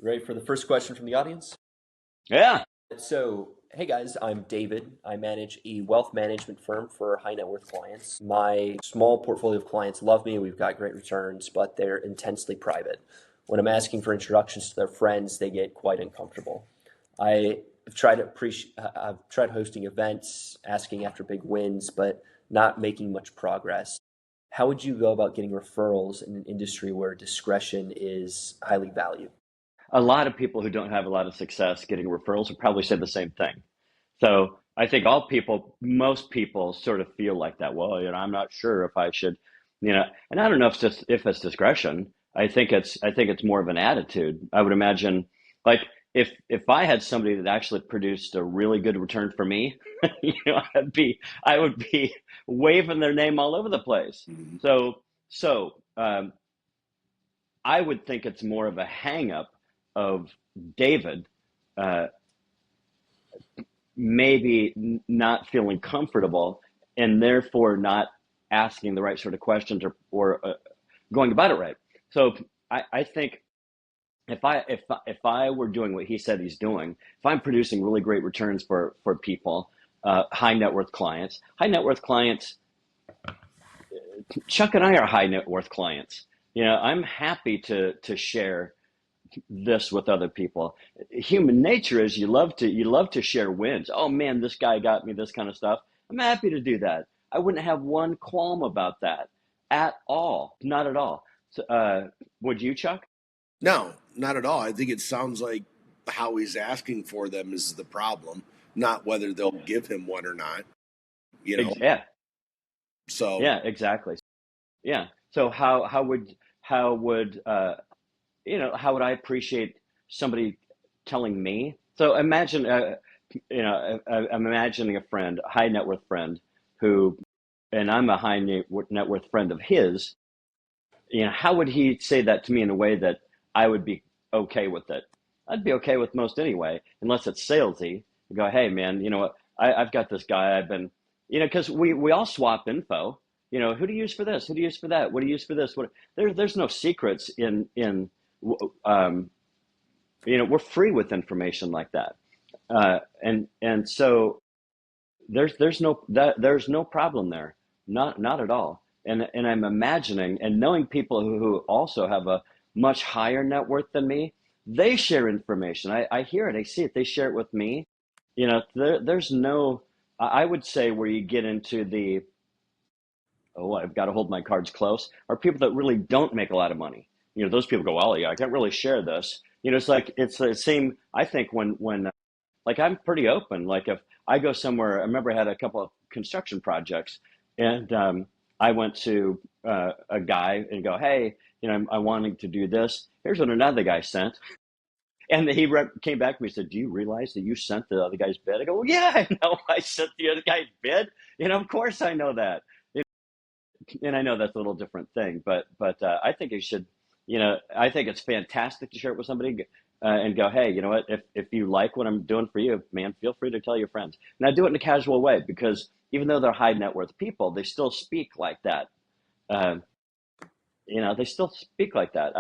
Ready for the first question from the audience? Yeah. So, hey guys, I'm David. I manage a wealth management firm for high net worth clients. My small portfolio of clients love me. We've got great returns, but they're intensely private. When I'm asking for introductions to their friends, they get quite uncomfortable. I've tried hosting events, asking after big wins, but not making much progress. How would you go about getting referrals in an industry where discretion is highly valued? A lot of people who don't have a lot of success getting referrals would probably say the same thing. So I think most people sort of feel like that. Well, I'm not sure if I should, and I don't know if it's discretion. I think it's more of an attitude. I would imagine, like if I had somebody that actually produced a really good return for me, I would be waving their name all over the place. Mhm. So I would think it's more of a hang up of David. Uh, Maybe not feeling comfortable and therefore not asking the right sort of questions or going about it right. So I think if I were doing what he said he's doing, if I'm producing really great returns for people, high net worth clients, Chuck and I are high net worth clients. I'm happy to share this with other people. Human nature is you love to share wins. Oh man, this guy got me this kind of stuff. I'm happy to do that. I wouldn't have one qualm about that at all. Not at all. So, would you, Chuck? No, not at all. I think it sounds like how he's asking for them is the problem, not whether they'll give him one or not, you know? Yeah, So, yeah, exactly. Yeah. So how would I appreciate somebody telling me? So imagine, I'm imagining a friend, a high net worth friend who, and I'm a high net worth friend of his. How would he say that to me in a way that I would be okay with it? I'd be okay with most anyway, unless it's salesy. You go, hey man, you know what? I've got this guy. I've been, because we all swap info. Who do you use for this? Who do you use for that? What do you use for this? There's no secrets in um, we're free with information like that, and so there's no problem there, not at all. And I'm imagining and knowing people who also have a much higher net worth than me. They share information. I hear it. I see it. They share it with me. There's no. I would say where you get into the oh, I've got to hold my cards close, are people that really don't make a lot of money. Those people go, well, yeah, I can't really share this. It's like it's the same. I think when like I'm pretty open. Like if I go somewhere, I remember I had a couple of construction projects, and I went to a guy and go, hey, I'm wanting to do this. Here's what another guy sent. And came back to me and said, do you realize that you sent the other guy's bid? I go, well, yeah, I know I sent the other guy's bid. Of course I know that. And I know that's a little different thing, but I think it should, I think it's fantastic to share it with somebody and go, hey, you know what? If you like what I'm doing for you, man, feel free to tell your friends. And I do it in a casual way because even though they're high net worth people, they still speak like that. Uh, they still speak like that.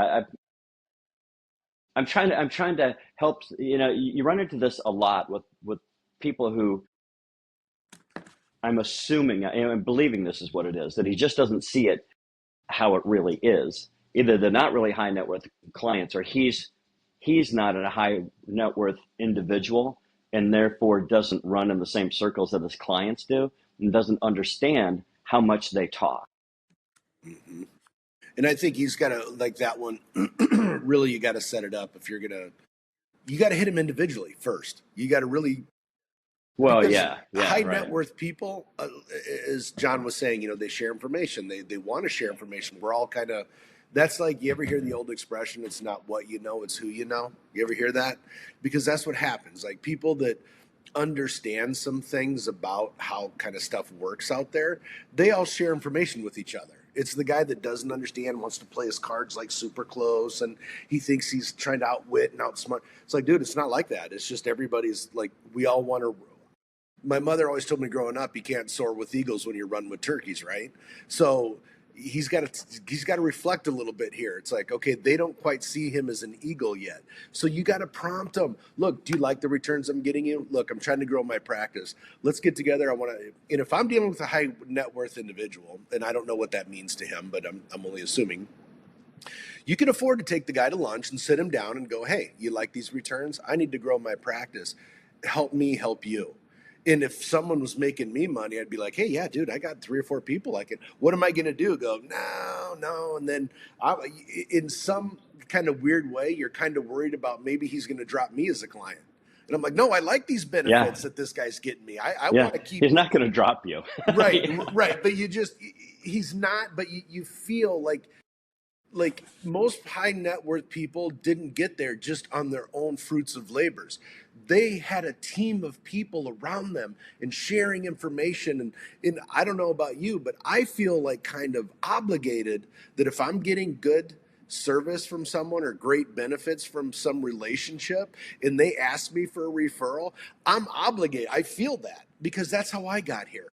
I'm trying to help. You run into this a lot with people who I'm assuming and believing this is what it is, that he just doesn't see it how it really is. Either they're not really high net worth clients, or he's not a high net worth individual, and therefore doesn't run in the same circles that his clients do, and doesn't understand how much they talk. mhm. And I think he's got to, like that one, really, you got to set it up if you got to hit him individually first. You got to really, Well, because yeah, yeah, high net right. worth people, as John was saying, they share information. They want to share information. We're all kind of, that's like, you ever hear the old expression, it's not what you know, it's who you know? You ever hear that? Because that's what happens. Like people that understand some things about how kind of stuff works out there, they all share information with each other. It's the guy that doesn't understand, wants to play his cards like super close, and he thinks he's trying to outwit and outsmart. It's like, dude, it's not like that. It's just everybody's like, we all want to. My mother always told me growing up, you can't soar with eagles when you're running with turkeys, right? So he's got to reflect a little bit here. It's like, okay, they don't quite see him as an eagle yet, so you got to prompt him. Look, do you like the returns I'm getting you? Look, I'm trying to grow my practice. Let's get together. I want to. And if I'm dealing with a high net worth individual, and I don't know what that means to him, but I'm only assuming, you can afford to take the guy to lunch and sit him down and go, hey, you like these returns? I need to grow my practice. Help me help you. And if someone was making me money, I'd be like, hey, yeah, dude, I got 3 or 4 people I can. What am I going to do? Go, no. And then in some kind of weird way, you're kind of worried about maybe he's going to drop me as a client. And I'm like, no, I like these benefits that this guy's getting me. I want to keep. He's not going to drop you. Right. But he's not, but you feel like most high net worth people didn't get there just on their own fruits of labors. They had a team of people around them and sharing information. And I don't know about you, but I feel like kind of obligated that if I'm getting good service from someone or great benefits from some relationship and they ask me for a referral, I'm obligated. I feel that because that's how I got here.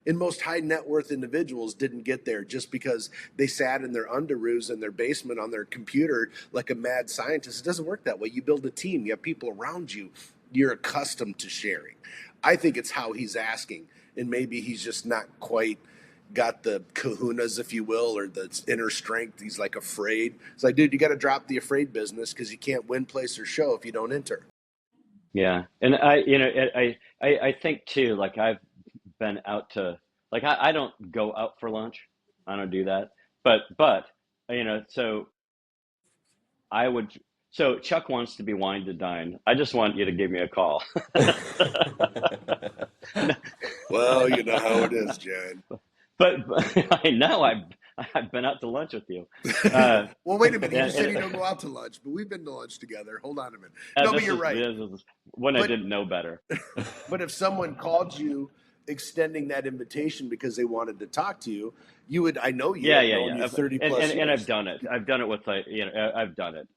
And most high net worth individuals didn't get there just because they sat in their underoos in their basement on their computer like a mad scientist. It doesn't work that way. You build a team, you have people around you, you're accustomed to sharing. I think it's how he's asking. And maybe he's just not quite got the kahunas, if you will, or the inner strength. He's like afraid. It's like, dude, you got to drop the afraid business because you can't win, place, or show if you don't enter. Yeah. And I think too, like I've been out to, like, I don't go out for lunch. I don't do that. But, so I would, so Chuck wants to be wine to dine. I just want you to give me a call. Well, you know how it is, John. But I know I've been out to lunch with you. Well, wait a minute. You just said you and, don't go out to lunch, but we've been to lunch together. Hold on a minute. and No, but this you're is right. this is when I didn't know better. But if someone called you extending that invitation because they wanted to talk to you, you would. I know you. Yeah, I've yeah, known yeah. you 30 plus And I've years. done it. I've done it with like, I've done it,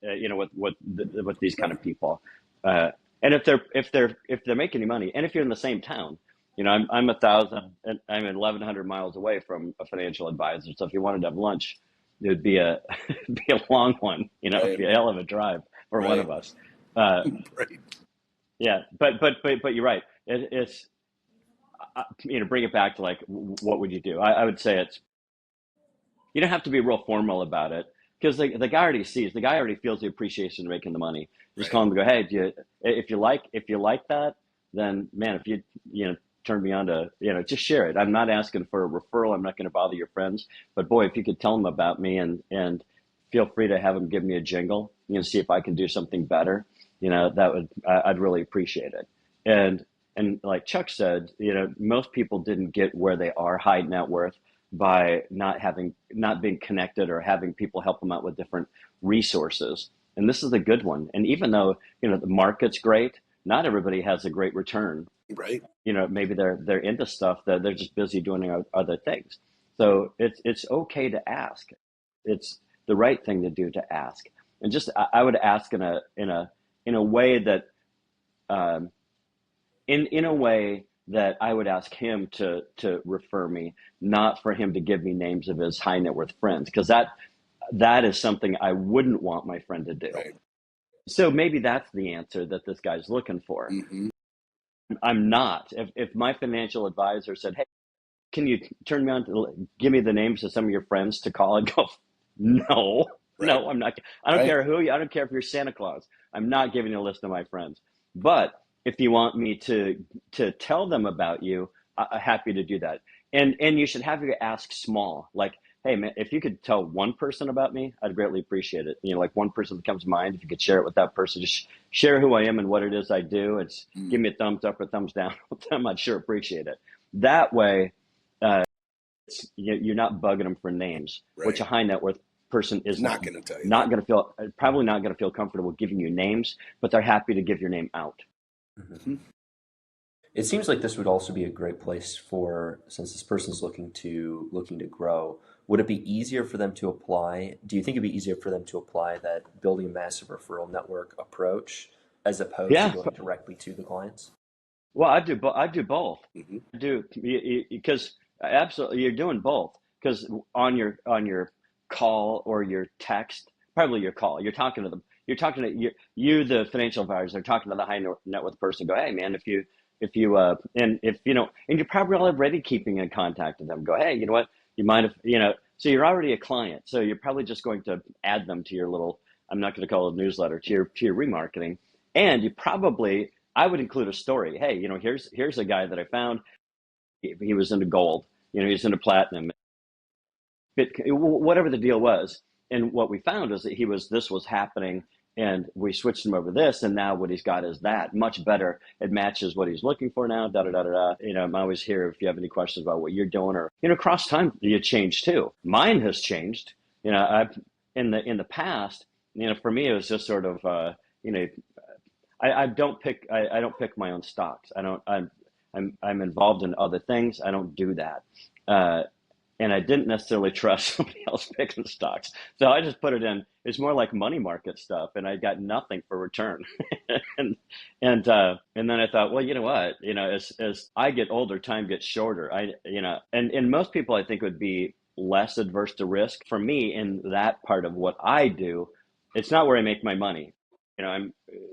with these kind of people. And if they're making any money, and if you're in the same town, I'm 1,000 and I'm 1,100 miles away from a financial advisor. So if you wanted to have lunch, it would be a it'd be a long one. It'd Right. be a hell of a drive for one Right. of us. Uh, Right. yeah, but you're right. It's bring it back to like, what would you do? I would say you don't have to be real formal about it because the guy already sees, the guy already feels the appreciation of making the money. Just Right. call him and go, hey, if you like that, then man, if you turn me on to, just share it. I'm not asking for a referral. I'm not going to bother your friends, but boy, if you could tell them about me and feel free to have them give me a jingle, see if I can do something better. I'd really appreciate it. And like Chuck said, most people didn't get where they are high net worth by not being connected or having people help them out with different resources. And this is a good one. And even though, the market's great, not everybody has a great return. Right. Maybe they're into stuff that they're just busy doing other things. So it's okay to ask. It's the right thing to do to ask. And just I would ask in a way that in a way that I would ask him to refer me, not for him to give me names of his high net worth friends, because that is something I wouldn't want my friend to do. Right. So maybe that's the answer that this guy's looking for. Mm-hmm. I'm not. If my financial advisor said, hey, can you turn me on to give me the names of some of your friends to call, and go, no, Right. no, I'm not. I don't Right. care who you, I don't care if you're Santa Claus. I'm not giving you a list of my friends. But if you want me to tell them about you, I'm happy to do that. And you should have your ask small, like, hey man, if you could tell one person about me, I'd greatly appreciate it. Like one person that comes to mind, if you could share it with that person, just share who I am and what it is I do. It's give me a thumbs up or thumbs down with them. I'd sure appreciate it. That way, you're not bugging them for names, Right. which a high net worth person is Not going to tell you. not going to feel, probably not going to feel comfortable giving you names, but they're happy to give your name out. Mm-hmm. It seems like this would also be a great place for, since this person's looking to grow, would it be easier for them to apply? Do you think it'd be easier for them to apply that building a massive referral network approach as opposed Yeah. to going directly to the clients? Well, I do both. Mm-hmm. I do, because absolutely you're doing both. because on your call or your text, probably your call, you're talking to them. You're talking to you, the financial advisor, talking to the high net worth person. Go, hey man, and if you know, and you're probably already keeping in contact with them. Go, hey, you know what? You mind if So you're already a client, so you're probably just going to add them to your little. I'm not going to call it a newsletter, to your remarketing, and I would include a story. Hey, here's a guy that I found. He was into gold. He's into platinum, whatever the deal was. And what we found is that this was happening, and we switched him over this, and now what he's got is that much better. It matches what he's looking for now. Da da da da da. I'm always here if you have any questions about what you're doing, or across time you change too. Mine has changed. I've in the past. For me it was just sort of I don't pick my own stocks. I'm involved in other things. I don't do that. And I didn't necessarily trust somebody else picking stocks. So I just put it in. It's more like money market stuff, and I got nothing for return. And then I thought, well, you know what? As I get older, time gets shorter. And most people I think would be less adverse to risk. For me, in that part of what I do, it's not where I make my money. I'm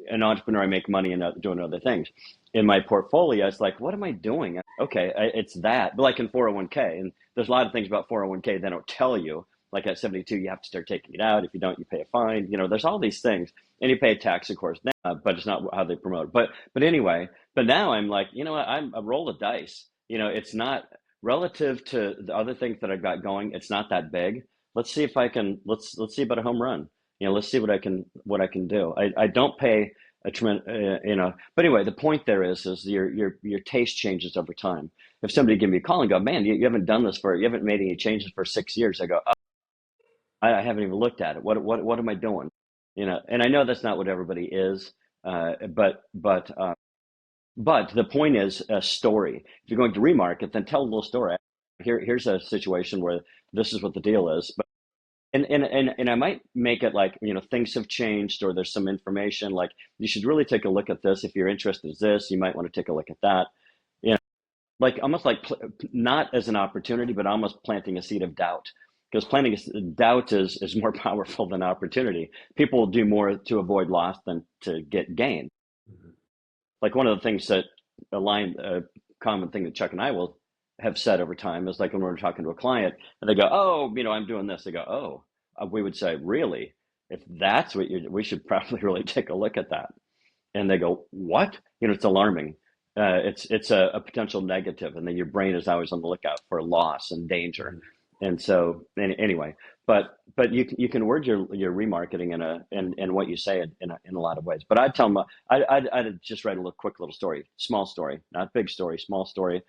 an entrepreneur. I make money and doing other things. In my portfolio, it's like, what am I doing? Okay, it's that. But like in 401k, and there's a lot of things about 401k they don't tell you. Like at 72, you have to start taking it out. If you don't, you pay a fine. There's all these things, and you pay a tax, of course, but it's not how they promote it. But anyway, but now I'm like, what? I roll the dice. It's not relative to the other things that I've got going. It's not that big. Let's see if I can. Let's see about a home run. Let's see what I can do. I don't pay a tremendous, But anyway, the point there is your taste changes over time. If somebody give me a call and go, man, you haven't done this you haven't made any changes for 6 years. I go, oh, I haven't even looked at it. What am I doing? And I know that's not what everybody is, but the point is a story. If you're going to remarket, then tell a little story. Here's a situation where this is what the deal is. And I might make it like, things have changed, or there's some information like you should really take a look at this. If you're interested in this, you might want to take a look at that. Like almost like not as an opportunity, but almost planting a seed of doubt, because planting doubt is more powerful than opportunity. People will do more to avoid loss than to get gain. Mhm. Like one of the things that a common thing that Chuck and I will have said over time is like when we're talking to a client and they go, oh, I'm doing this. They go, oh, we would say, really? If that's what we should probably really take a look at that. And they go, what? It's alarming. It's a potential negative, and then your brain is always on the lookout for loss and danger. Mhm. And so anyway, but you can word your remarketing and what you say in a lot of ways. But I'd tell them, I'd just write a quick little story, small story, not big story, small story.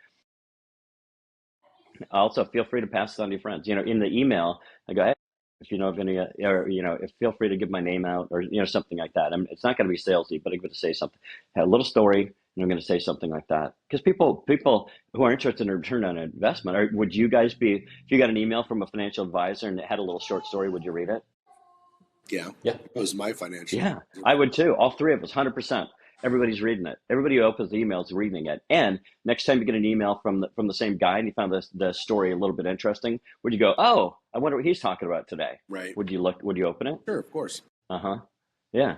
Also, feel free to pass it on to your friends. In the email, I go, hey, if you know of any, or if feel free to give my name out, or something like that. It's not going to be salesy, but I'm going to say something, have a little story, and I'm going to say something like that. Because people who are interested in a return on investment, would you guys be, if you got an email from a financial advisor and it had a little short story, would you read it? Yeah, Yeah. it was my financial. Yeah, I would too. All three of us, 100%. Everybody's reading it. Everybody who opens the email is reading it. And next time you get an email from the same guy and you found the story a little bit interesting, would you go, oh, I wonder what he's talking about today? Right. Would you look? Would you open it? Sure, of course. Uh-huh. Yeah.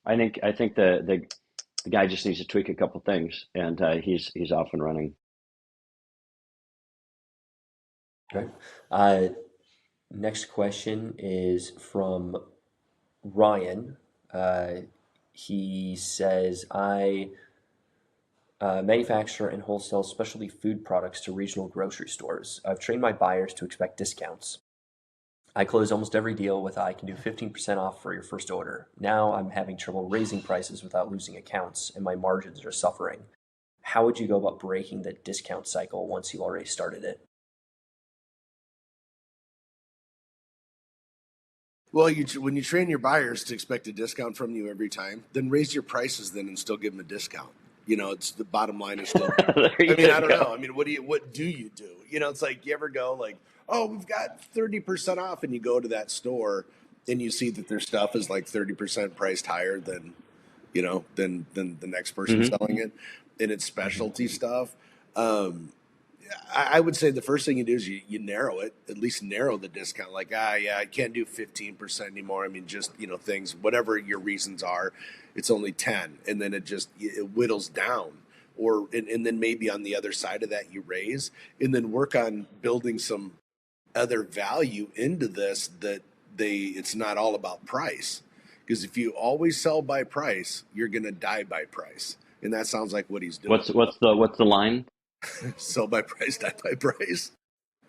I think the guy just needs to tweak a couple things, and he's off and running. Okay. Next question is from Ryan. He says, I manufacture and wholesale specialty food products to regional grocery stores. I've trained my buyers to expect discounts. I close almost every deal with I can do 15% off for your first order. Now I'm having trouble raising prices without losing accounts, and my margins are suffering. How would you go about breaking the discount cycle once you already started it? Well, when you train your buyers to expect a discount from you every time, then raise your prices then and still give them a discount. It's the bottom line is still. There you I don't go. know. What do you do? It's like you ever go like, oh, we've got 30% off, and you go to that store and you see that their stuff is like 30% priced higher than than the next person Mm-hmm. selling it, and it's specialty stuff. Um, I would say the first thing you do is you narrow it, at least narrow the discount. Like, yeah, I can't do 15% anymore. I mean, just, things, whatever your reasons are, it's only 10. And then it whittles down. And then maybe on the other side of that, you raise and then work on building some other value into this it's not all about price. Because if you always sell by price, you're going to die by price. And that sounds like what he's doing. What's the line? Sell by price, die by price.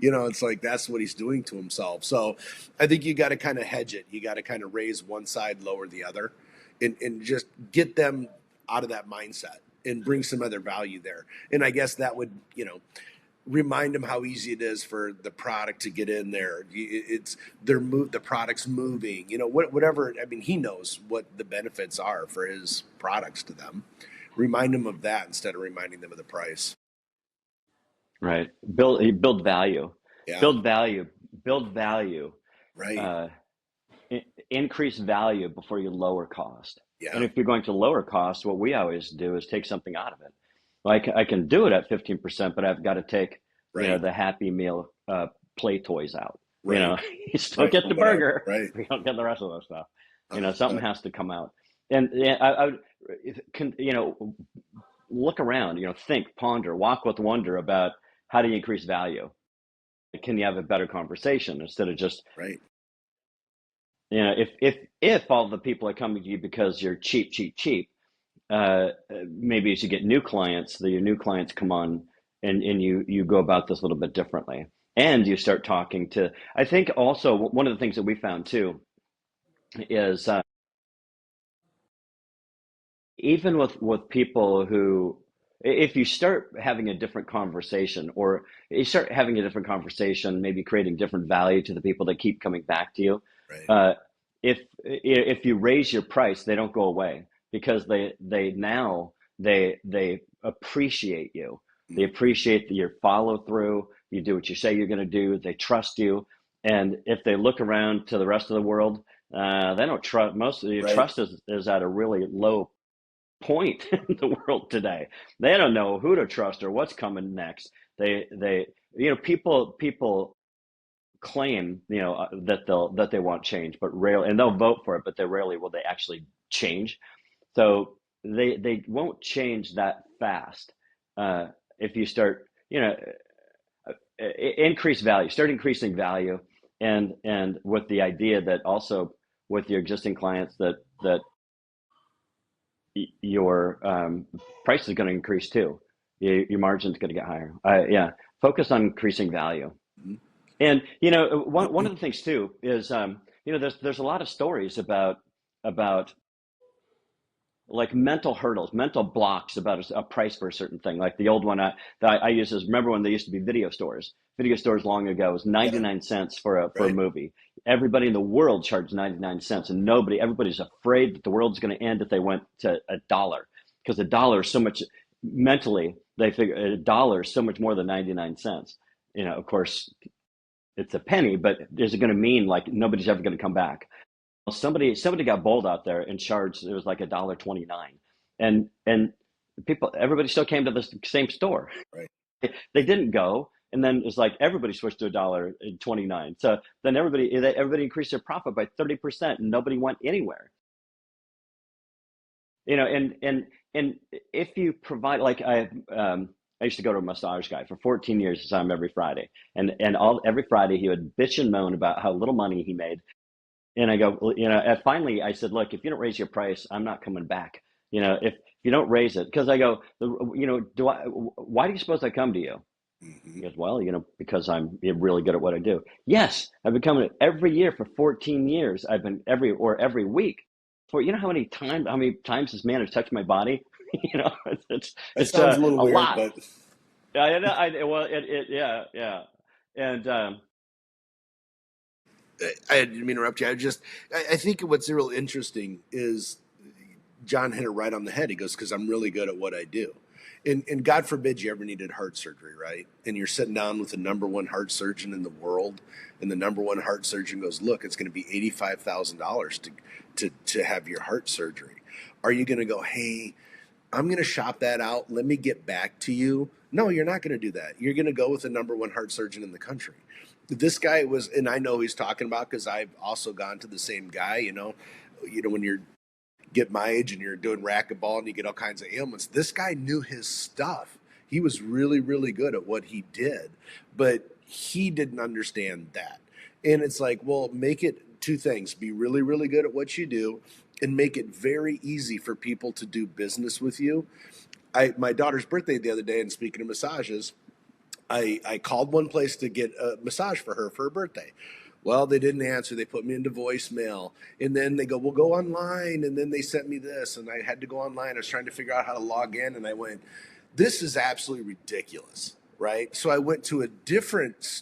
It's like that's what he's doing to himself. So I think you got to kind of hedge it. You got to kind of raise one side, lower the other, and just get them out of that mindset and bring some other value there. And I guess that would, remind them how easy it is for the product to get in there. The product's moving, whatever. I mean, he knows what the benefits are for his products to them. Remind them of that instead of reminding them of the price. Right. Build value. Yeah. Build value. Build value. Right. Increase value before you lower cost. Yeah. And if you're going to lower cost, what we always do is take something out of it. Like I can do it at 15%, but I've got to take the Happy Meal play toys out. Right. You still get the burger. Right. You don't get the rest of those stuff. Something has to come out. And I would, look around, think, ponder, walk with wonder about how do you increase value? Can you have a better conversation instead of just, right. If all the people are coming to you because you're cheap, maybe as you get new clients, your new clients come on and you go about this a little bit differently. And you start talking to, I think also one of the things that we found too is even with people who, if you start having a different conversation, or you start having a different conversation, maybe creating different value to the people that keep coming back to you. Right. If you raise your price, they don't go away because they appreciate you. They appreciate your follow through. You do what you say you're going to do. They trust you. And if they look around to the rest of the world, they don't trust. Most of your trust is at a really low point in the world today. They don't know who to trust or what's coming next. People claim that they want change, but rarely, and they'll vote for it, but they rarely will they actually change. So they won't change that fast. If you start increase value, start increasing value, and with the idea that also with your existing clients that your price is going to increase too. Your margin is going to get higher. Focus on increasing value. Mm-hmm. And one of the things too is there's a lot of stories about like mental hurdles, mental blocks about a price for a certain thing. Like the old one that I use is, remember when there used to be video stores? Video stores long ago was 99 cents for a movie. Everybody in the world charged 99 cents, and everybody's afraid that the world's going to end if they went to $1, because $1 is so much, mentally they figure $1 is so much more than 99 cents. Of course it's a penny, but is it going to mean like nobody's ever going to come back? Well, somebody got bold out there and charged, it was like $1.29, and everybody still came to the same store. Right. They didn't go, and then it's like everybody switched to $1.29. So then everybody increased their profit by 30%, and nobody went anywhere. And if you provide, like I used to go to a massage guy for 14 years, saw him every Friday, and every Friday he would bitch and moan about how little money he made. And I go, and finally I said, look, if you don't raise your price, I'm not coming back. If you don't raise it, because I go, why do you suppose I come to you? Mm-hmm. He goes, well, because I'm really good at what I do. Yes, I've been coming every year for 14 years. I've been every week. For how many times this man has touched my body? It sounds a little weird, lot. But yeah. And I didn't mean to interrupt you. I think what's real interesting is John hit it right on the head. He goes, because I'm really good at what I do. And God forbid you ever needed heart surgery, right? And you're sitting down with the number one heart surgeon in the world, and the number one heart surgeon goes, look, it's going to be $85,000 to have your heart surgery. Are you going to go, hey, I'm going to shop that out. Let me get back to you No, you're not going to do that. You're going to go with the number one heart surgeon in the country. This guy was, and I know he's talking about because I've also gone to the same guy. When you're get my age and you're doing racquetball and you get all kinds of ailments. This guy knew his stuff. He was really, really good at what he did, but he didn't understand that. And it's like, well, make it two things: be really, really good at what you do, and make it very easy for people to do business with you. My daughter's birthday the other day, and speaking of massages, I called one place to get a massage for her birthday. Well, they didn't answer. They put me into voicemail. And then they go, well, go online. And then they sent me this. And I had to go online. I was trying to figure out how to log in. And I went, this is absolutely ridiculous. Right. So I went to a different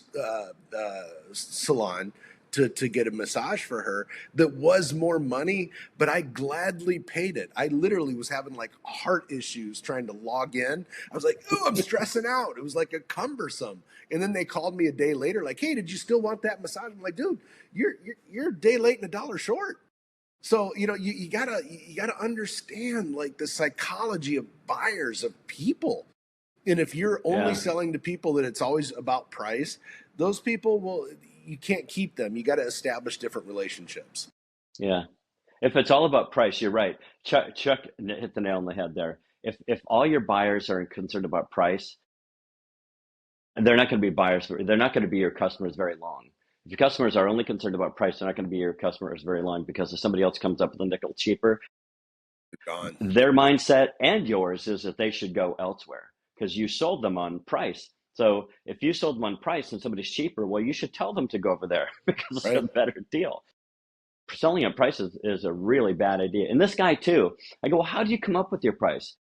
salon to get a massage for her that was more money, but I gladly paid it. I literally was having like heart issues trying to log in. I was like, oh, I'm stressing out. It was like a cumbersome. And then they called me a day later, like, hey, did you still want that massage? I'm like, dude, you're a day late and a dollar short. So, you gotta understand like the psychology of buyers, of people. And if you're only selling to people that it's always about price, those people you can't keep them. You got to establish different relationships. Yeah. If it's all about price, you're right. Chuck hit the nail on the head there. If all your buyers are concerned about price, they're not going to be they're not going to be your customers very long. If your customers are only concerned about price, they're not going to be your customers very long, because if somebody else comes up with a nickel cheaper, Gone. their mindset and yours is that they should go elsewhere because you sold them on price. So if you sold them on price and somebody's cheaper, well, you should tell them to go over there because it's a better deal. Selling on price is a really bad idea. And this guy too, I go, well, how do you come up with your price?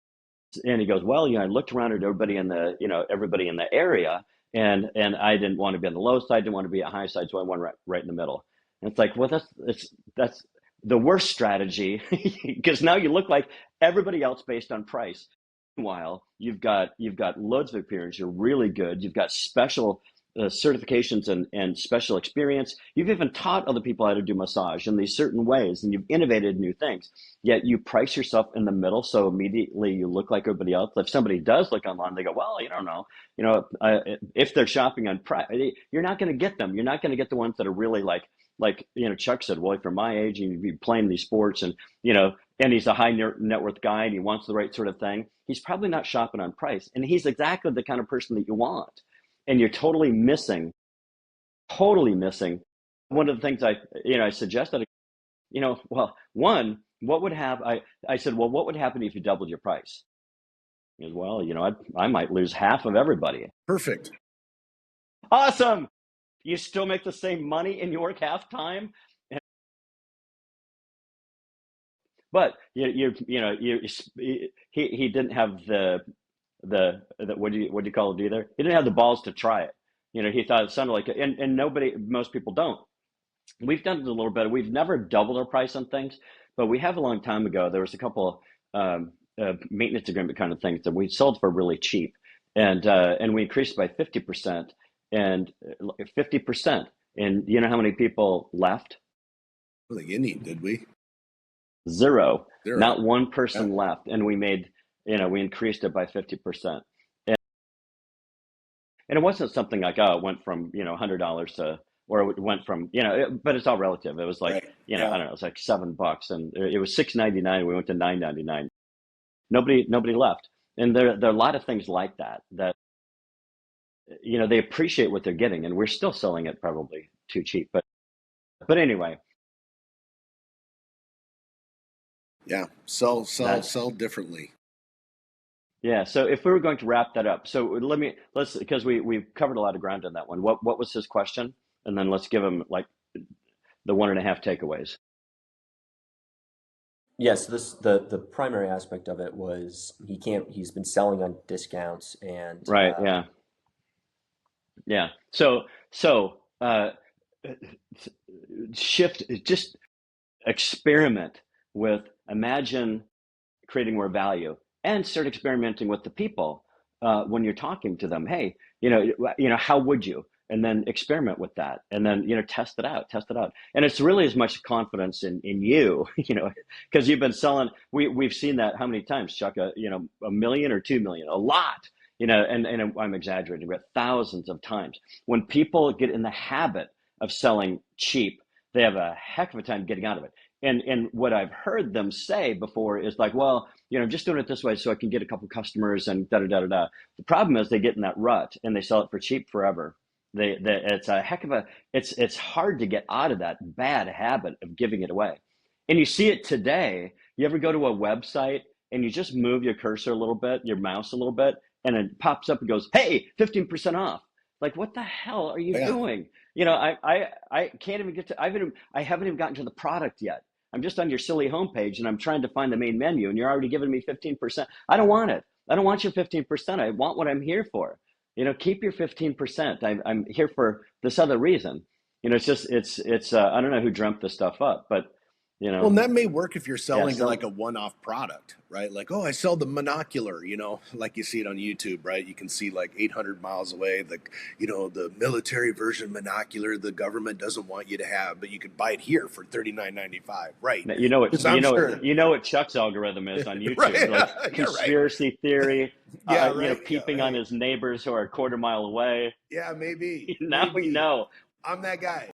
And he goes, well, I looked around at everybody in the area, and I didn't want to be on the low side, didn't want to be at high side, so I went right in the middle. And it's like, well, that's the worst strategy because now you look like everybody else based on price. Meanwhile, you've got loads of experience. You're really good. You've got special certifications and special experience. You've even taught other people how to do massage in these certain ways, and you've innovated new things. Yet you price yourself in the middle, so immediately you look like everybody else. If somebody does look online, they go, well, you don't know. If they're shopping on price, you're not going to get them. You're not going to get the ones that are really like Chuck said, well, if you're my age and you're playing these sports and he's a high net worth guy and he wants the right sort of thing, he's probably not shopping on price. And he's exactly the kind of person that you want. And you're totally missing. One of the things I suggested, well, one, what would happen? I said, well, what would happen if you doubled your price? He goes, well, I might lose half of everybody. Perfect. Awesome. You still make the same money and you work half time. But he didn't have the what do you call it either? He didn't have the balls to try it. He thought it sounded like it, and most people don't. We've done it a little bit. We've never doubled our price on things, but we have a long time ago. There was a couple maintenance agreement kind of things that we sold for really cheap, and we increased by 50% and 50%. And you know how many people left? I don't think any, did we? Zero. Not one person left, and we made we increased it by 50%. And it wasn't something like, it went from $100 to, or it went from but it's all relative. It was like I don't know, it was like $7, and it was $6.99. We went to $9.99. Nobody left, and there are a lot of things like that they appreciate what they're getting, and we're still selling it probably too cheap. But anyway. Yeah, sell differently. Yeah. So if we were going to wrap that up, so let's because we've covered a lot of ground on that one. What was his question? And then let's give him like the 1.5 takeaways. Yes, the primary aspect of it was he's been selling on discounts and right. Yeah. So shift, just experiment with, imagine creating more value, and start experimenting with the people when you're talking to them. Hey, how would you? And then experiment with that, and then test it out. And it's really as much confidence in you, because you've been selling. We've seen that how many times, Chuck? $1 million or $2 million, a lot. and I'm exaggerating, but thousands of times. When people get in the habit of selling cheap, they have a heck of a time getting out of it. And what I've heard them say before is like, well, I'm just doing it this way so I can get a couple customers and da da da da da. The problem is they get in that rut and they sell it for cheap forever. It's a heck of a it's hard to get out of that bad habit of giving it away. And you see it today. You ever go to a website and you just move your cursor a little bit, your mouse a little bit, and it pops up and goes, "Hey, 15% off." Like, what the hell are you Yeah. doing? I can't even get to. I haven't even gotten to the product yet. I'm just on your silly homepage and I'm trying to find the main menu, and you're already giving me 15%. I don't want it. I don't want your 15%. I want what I'm here for. Keep your 15%. I'm here for this other reason. It's I don't know who dreamt this stuff up, but Well, and that may work if you're yeah, selling like a one-off product, right? Like, oh, I sell the monocular, like you see it on YouTube, right? You can see like 800 miles away, the military version monocular the government doesn't want you to have, but you could buy it here for $39.95, right? You know what 'Cause I'm sure. you know what Chuck's algorithm is on YouTube, Right, like yeah, right. conspiracy theory, Yeah, right. peeping Yeah, on right. his neighbors who are a quarter mile away. Yeah, maybe. Now we Maybe. know. I'm that guy.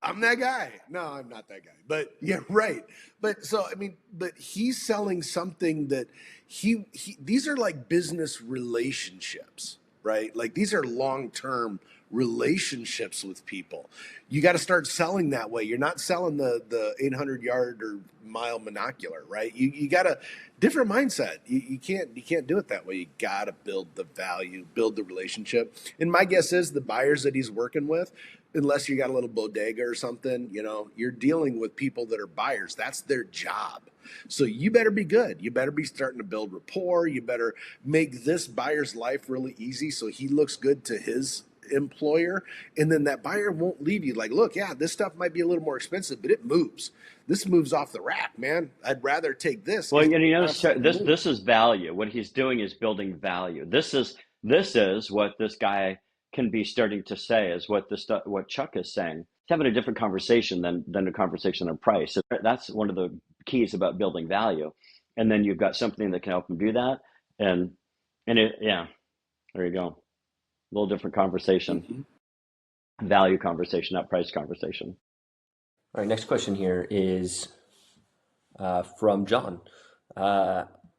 I'm that guy. No, I'm not that guy. But yeah, right. But so I mean, but he's selling something that he these are like business relationships, right? Like these are long-term relationships with people. You got to start selling that way. You're not selling the 800 yard or mile monocular, right? You got a different mindset. You can't do it that way. You got to build the value, build the relationship. And my guess is the buyers that he's working with, unless you got a little bodega or something, you're dealing with people that are buyers. That's their job. So you better be good. You better be starting to build rapport. You better make this buyer's life really easy so he looks good to his employer. And then that buyer won't leave you like, look, yeah, this stuff might be a little more expensive, but it moves. This moves off the rack, man. I'd rather take this. Well, Absolutely. this is value. What he's doing is building value. This is what this guy can be starting to say, is what Chuck is saying. He's having a different conversation than a conversation on price. So that's one of the keys about building value. And then you've got something that can help him do that. And yeah, there you go. A little different conversation. Mm-hmm. Value conversation, not price conversation. All right, next question here is from John.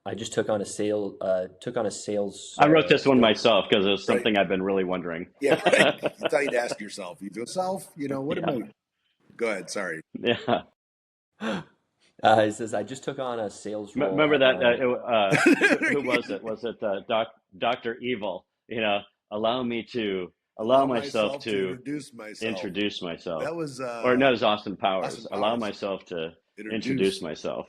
I just took on a sales. I wrote this one myself because it's something I've been really wondering. Yeah, right. You thought you'd ask yourself. You go, self, what am I? Go ahead. Sorry. Yeah. He says, I just took on a sales role. Remember that? Who was it? Was it Dr. Evil? Allow myself to introduce myself. That was, or no, it was Austin Powers. Allow myself to introduce myself.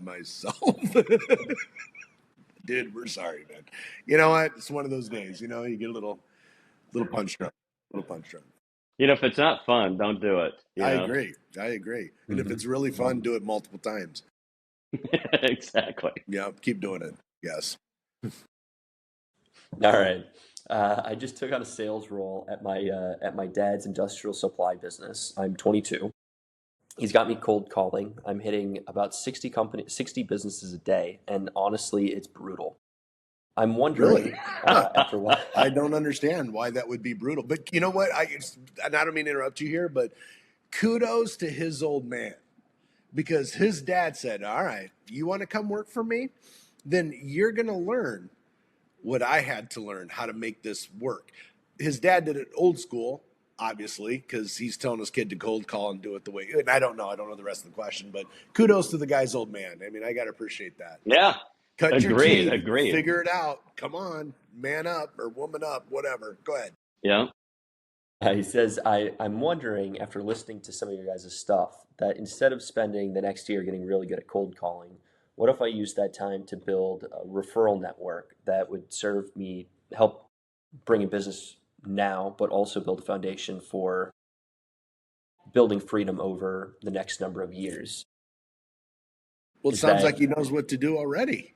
Dude, we're sorry, man. You know what? It's one of those days. You get a little punch drunk. If it's not fun, don't do it. I agree. And if it's really fun, do it multiple times. Exactly. Yeah, keep doing it. Yes. All right. I just took on a sales role at my dad's industrial supply business. I'm 22. He's got me cold calling. I'm hitting about 60 businesses a day, and honestly, it's brutal. I'm wondering Really? after what I don't understand why that would be brutal. But you know what? And I don't mean to interrupt you here, but kudos to his old man, because his dad said, all right, you want to come work for me? Then you're going to learn what I had to learn, how to make this work. His dad did it old school, obviously, because he's telling his kid to cold call and do it the way. And I don't know the rest of the question, but kudos to the guy's old man. I mean, I got to appreciate that. Yeah. Cut your teeth. Agreed. Figure it out. Come on, man up or woman up, whatever. Go ahead. Yeah. He says, I'm wondering, after listening to some of your guys' stuff, that instead of spending the next year getting really good at cold calling, what if I use that time to build a referral network that would help bring in business now, but also build a foundation for building freedom over the next number of years? Well, it sounds like he knows what to do already.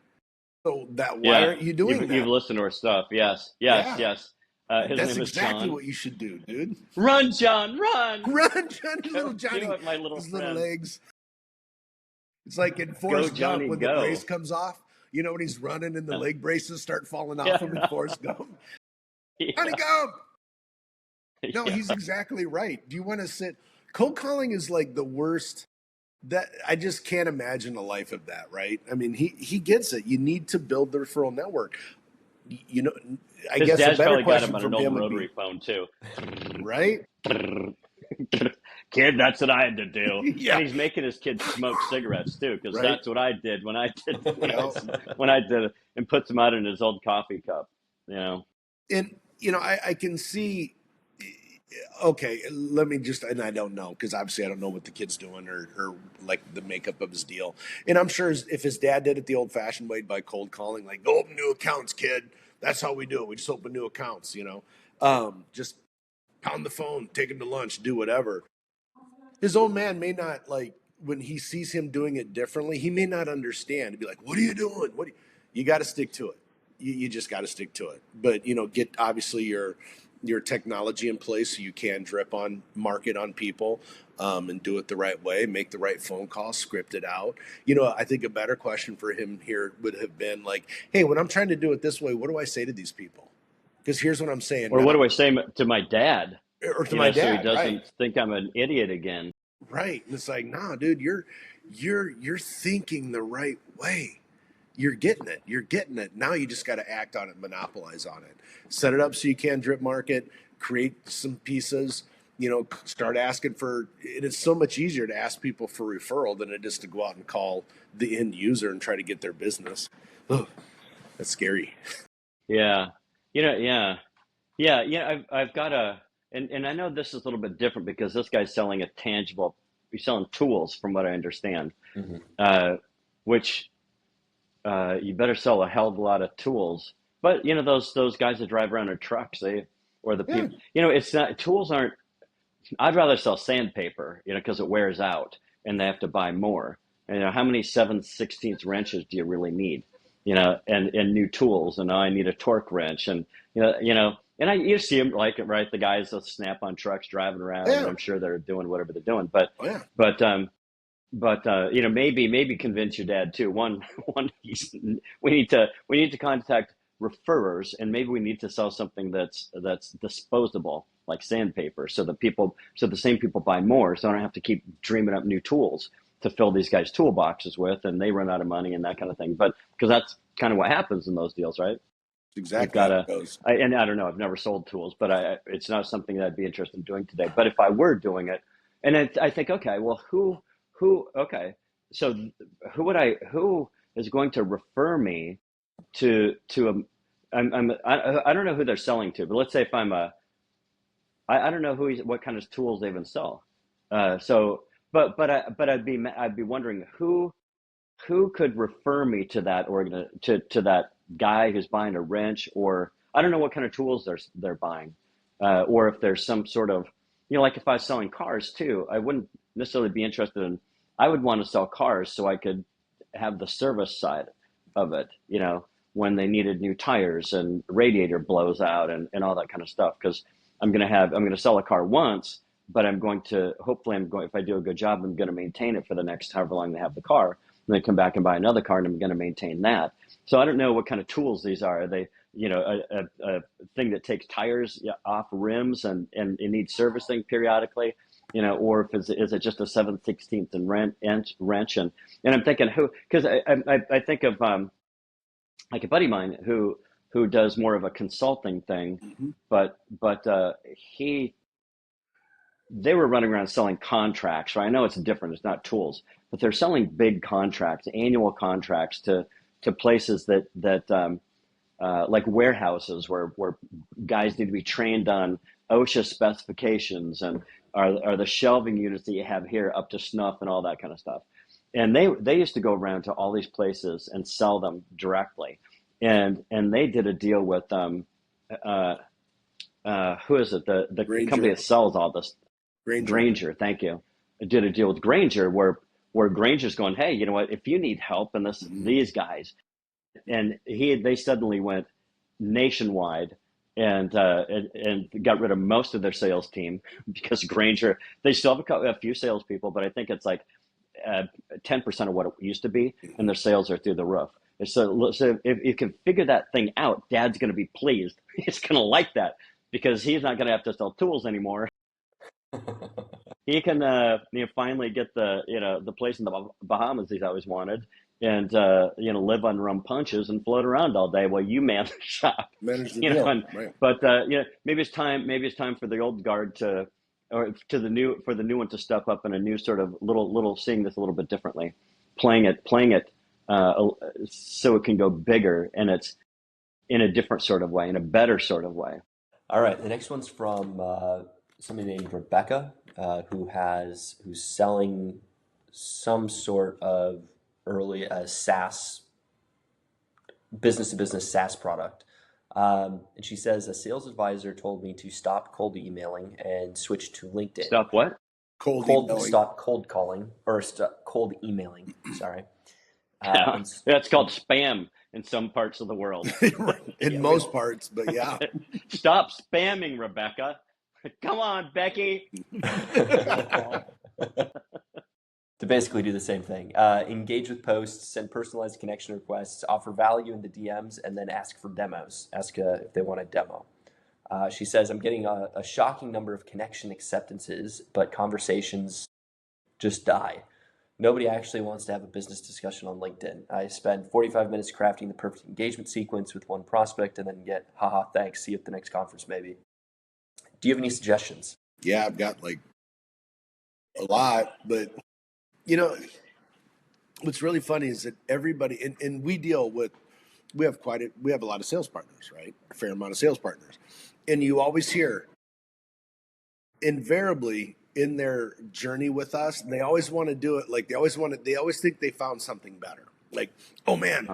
So why aren't you doing that? You've listened to our stuff. Yes. Yeah. His That's name is exactly John. what you should do, dude. Run, John, run! Run, Johnny, little Johnny. Do it, my little his friend. little legs. It's like in Forrest Gump when the brace comes off. When he's running and the leg braces start falling off him in Forrest Gump. Yeah. Honeycomb. No, Yeah. he's exactly right. Do you want to sit? Cold calling is like the worst. That I just can't imagine a life of that, right? I mean, he gets it. You need to build the referral network. You know, I His guess a dad's better probably got him question on an from old him would be, rotary phone too. right? Kid, that's what I had to do. And Yeah, he's making his kids smoke cigarettes too, because right. that's what I did when I did Yeah, when I did it, and puts them out in his old coffee cup. You know. and I can see. Okay, let me just, and I don't know because obviously I don't know what the kid's doing or like the makeup of his deal. And I'm sure if his dad did it the old-fashioned way by cold calling, like go open new accounts, kid. That's how we do it. We just open new accounts. Just pound the phone, take him to lunch, do whatever. His old man may not like when he sees him doing it differently. He may not understand. He'd be like, "What are you doing? What? You got to stick to it. You just got to stick to it." But get obviously your technology in place so you can drip on market on people, and do it the right way. Make the right phone call, script it out. I think a better question for him here would have been like, "Hey, when I'm trying to do it this way, what do I say to these people? Because here's what I'm saying Or what now." do I say to my dad? Or to my So he dad, right? doesn't think I'm an idiot again. Right. And it's like, nah, dude, you're thinking the right way. You're getting it. You're getting it. Now you just got to act on it, monopolize on it. Set it up so you can drip market, create some pieces, start asking for it. Is so much easier to ask people for referral than it is to go out and call the end user and try to get their business. Ugh, that's scary. Yeah. Yeah. Yeah, I've got and I know this is a little bit different because this guy's selling a tangible, he's selling tools from what I understand, Mhm. which you better sell a hell of a lot of tools. But those guys that drive around in trucks, or the Yeah. people, it's not, tools aren't. I'd rather sell sandpaper, because it wears out and they have to buy more. And how many 7/16 wrenches do you really need? And new tools, and now I need a torque wrench, and and you see them like right, the guys that snap on trucks driving around, and Yeah. I'm sure they're doing whatever they're doing, but Oh, yeah. but maybe convince your dad too. One, we need to contact referrers, and maybe we need to sell something that's disposable, like sandpaper, so the same people buy more, so I don't have to keep dreaming up new tools to fill these guys' toolboxes with, and they run out of money and that kind of thing. But because that's kind of what happens in those deals, right? You've Exactly got how it to, goes. and I don't know, I've never sold tools, but it's not something that I'd be interested in doing today. But if I were doing it, and I think, okay, well, okay, so who is going to refer me to I don't know who they're selling to, but let's say if I don't know what kind of tools they even sell. So, but I'd be wondering who could refer me to that to that guy who's buying a wrench, or I don't know what kind of tools they're buying, or if there's some sort of, like if I was selling cars too, I wouldn't necessarily be interested in. I would want to sell cars so I could have the service side of it, when they needed new tires and radiator blows out and all that kind of stuff, because I'm going to sell a car once, but hopefully if I do a good job, I'm going to maintain it for the next however long they have the car, and then come back and buy another car, and I'm going to maintain that. So I don't know what kind of tools these are. Are they, a thing that takes tires off rims and it needs servicing periodically, or if is it just a 7/16 and wrench, and I'm thinking because I think of like a buddy of mine who does more of a consulting thing, Hmm. but he they were running around selling contracts, right? I know it's different, it's not tools, but they're selling big contracts, annual contracts to places that like warehouses where guys need to be trained on OSHA specifications, and are the shelving units that you have here up to snuff and all that kind of stuff. And they used to go around to all these places and sell them directly. And they did a deal with uh, who is it? The company Granger. that sells all this. Granger. Granger, thank you. I did a deal with Granger where Granger's going, hey, you know what? If you need help, and Hmm. these guys, and they suddenly went nationwide, and got rid of most of their sales team because Granger, they still have a few salespeople, but I think it's like 10% of what it used to be, and their sales are through the roof. So if you can figure that thing out, Dad's going to be pleased. He's going to like that because he's not going to have to sell tools anymore. He can finally get the place in the Bahamas he's always wanted, and live on rum punches and float around all day while you man the shop. Manage the deal, right? But maybe it's time for the old guard for the new one to step up in a new sort of little seeing this a little bit differently, playing it so it can go bigger, and it's in a different sort of way, in a better sort of way. All right, the next one's from somebody named Rebecca, who's selling some sort of early SaaS, business to business SaaS product. And she says a sales advisor told me to stop cold emailing and switch to LinkedIn. Stop what? Stop cold calling or stop cold emailing. Sorry. That's called spam in some parts of the world. In most parts, but yeah. Stop spamming, Rebecca. Come on, Becky. To basically do the same thing. Engage with posts, send personalized connection requests, offer value in the DMs, and then ask for demos. Ask if they want a demo. She says, I'm getting a shocking number of connection acceptances, but conversations just die. Nobody actually wants to have a business discussion on LinkedIn. I spend 45 minutes crafting the perfect engagement sequence with one prospect and then get, haha, thanks, see you at the next conference maybe. Do you have any suggestions? Yeah, I've got like a lot, but what's really funny is that everybody, and we have a lot of sales partners, right? A fair amount of sales partners. And you always hear invariably in their journey with us, they always want to do it like they always think they found something better. Like, oh man,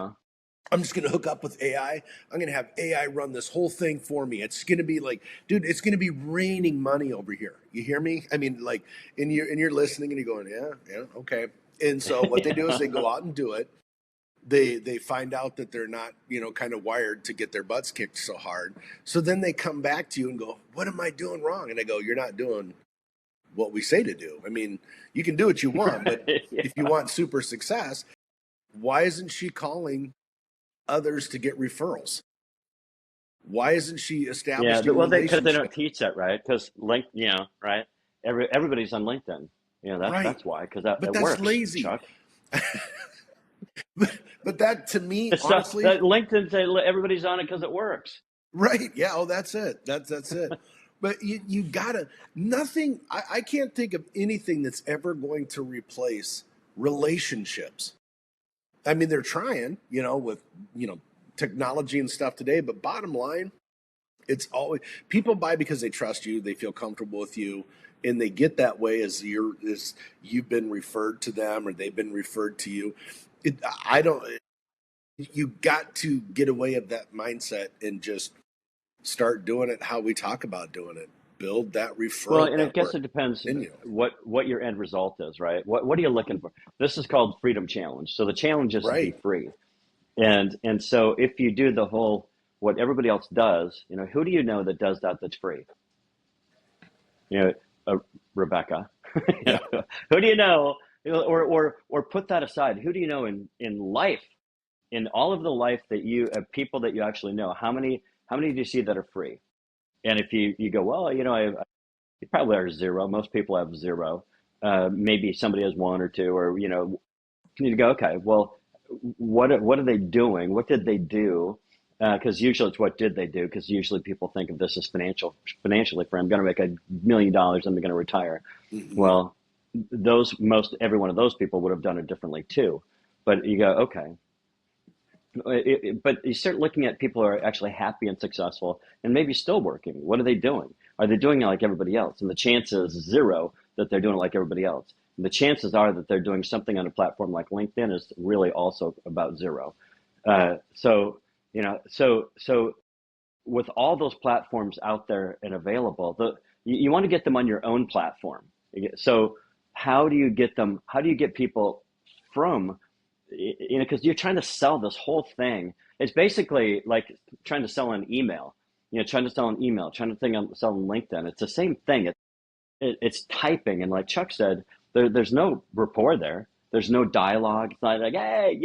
I'm just going to hook up with AI. I'm going to have AI run this whole thing for me. It's going to be like, dude, it's going to be raining money over here. You hear me? I mean, like, and you're listening and you're going, yeah, okay. And so what they do is they go out and do it. They find out that they're not, kind of wired to get their butts kicked so hard. So then they come back to you and go, what am I doing wrong? And I go, you're not doing what we say to do. I mean, you can do what you want, but if you want super success, why isn't she calling others to get referrals? Why isn't she establishing because they don't teach that, right? Because right? Everybody's on LinkedIn. That's why. Because that that's works, lazy. Chuck. but that to me, it's honestly, LinkedIn say everybody's on it because it works. Right? Yeah. Oh, that's it. That's it. But you gotta nothing. I can't think of anything that's ever going to replace relationships. I mean, they're trying, with technology and stuff today. But bottom line, it's always people buy because they trust you, they feel comfortable with you, and they get that way as you've been referred to them or they've been referred to you. You got to get away of that mindset and just start doing it how we talk about doing it. Build that referral. Well, and I guess it depends what your end result is, right? What are you looking for? This is called Freedom Challenge. So the challenge is to be free. And so if you do the whole what everybody else does, who do you know that does that's free? Rebecca. Who do you know? Or put that aside. Who do you know in life, in all of the life that people that you actually know? How many do you see that are free? And if you go, well, you probably are zero. Most people have zero. Maybe somebody has one or two, or you go, okay, well, what are they doing? What did they do? Because usually it's what did they do? Because usually people think of this as financially free. I'm going to make $1 million. I'm going to retire. Mm-hmm. Well, every one of those people would have done it differently too. But you go, okay. But you start looking at people who are actually happy and successful and maybe still working. What are they doing? Are they doing it like everybody else? And the chance is zero that they're doing it like everybody else. And the chances are that they're doing something on a platform like LinkedIn is really also about zero. So with all those platforms out there and available, you want to get them on your own platform. So how do you get them? How do you get people from, because you're trying to sell this whole thing. It's basically like trying to sell an email, trying to sell LinkedIn. It's the same thing. It's typing. And like Chuck said, there's no rapport there. There's no dialogue. It's not like, hey,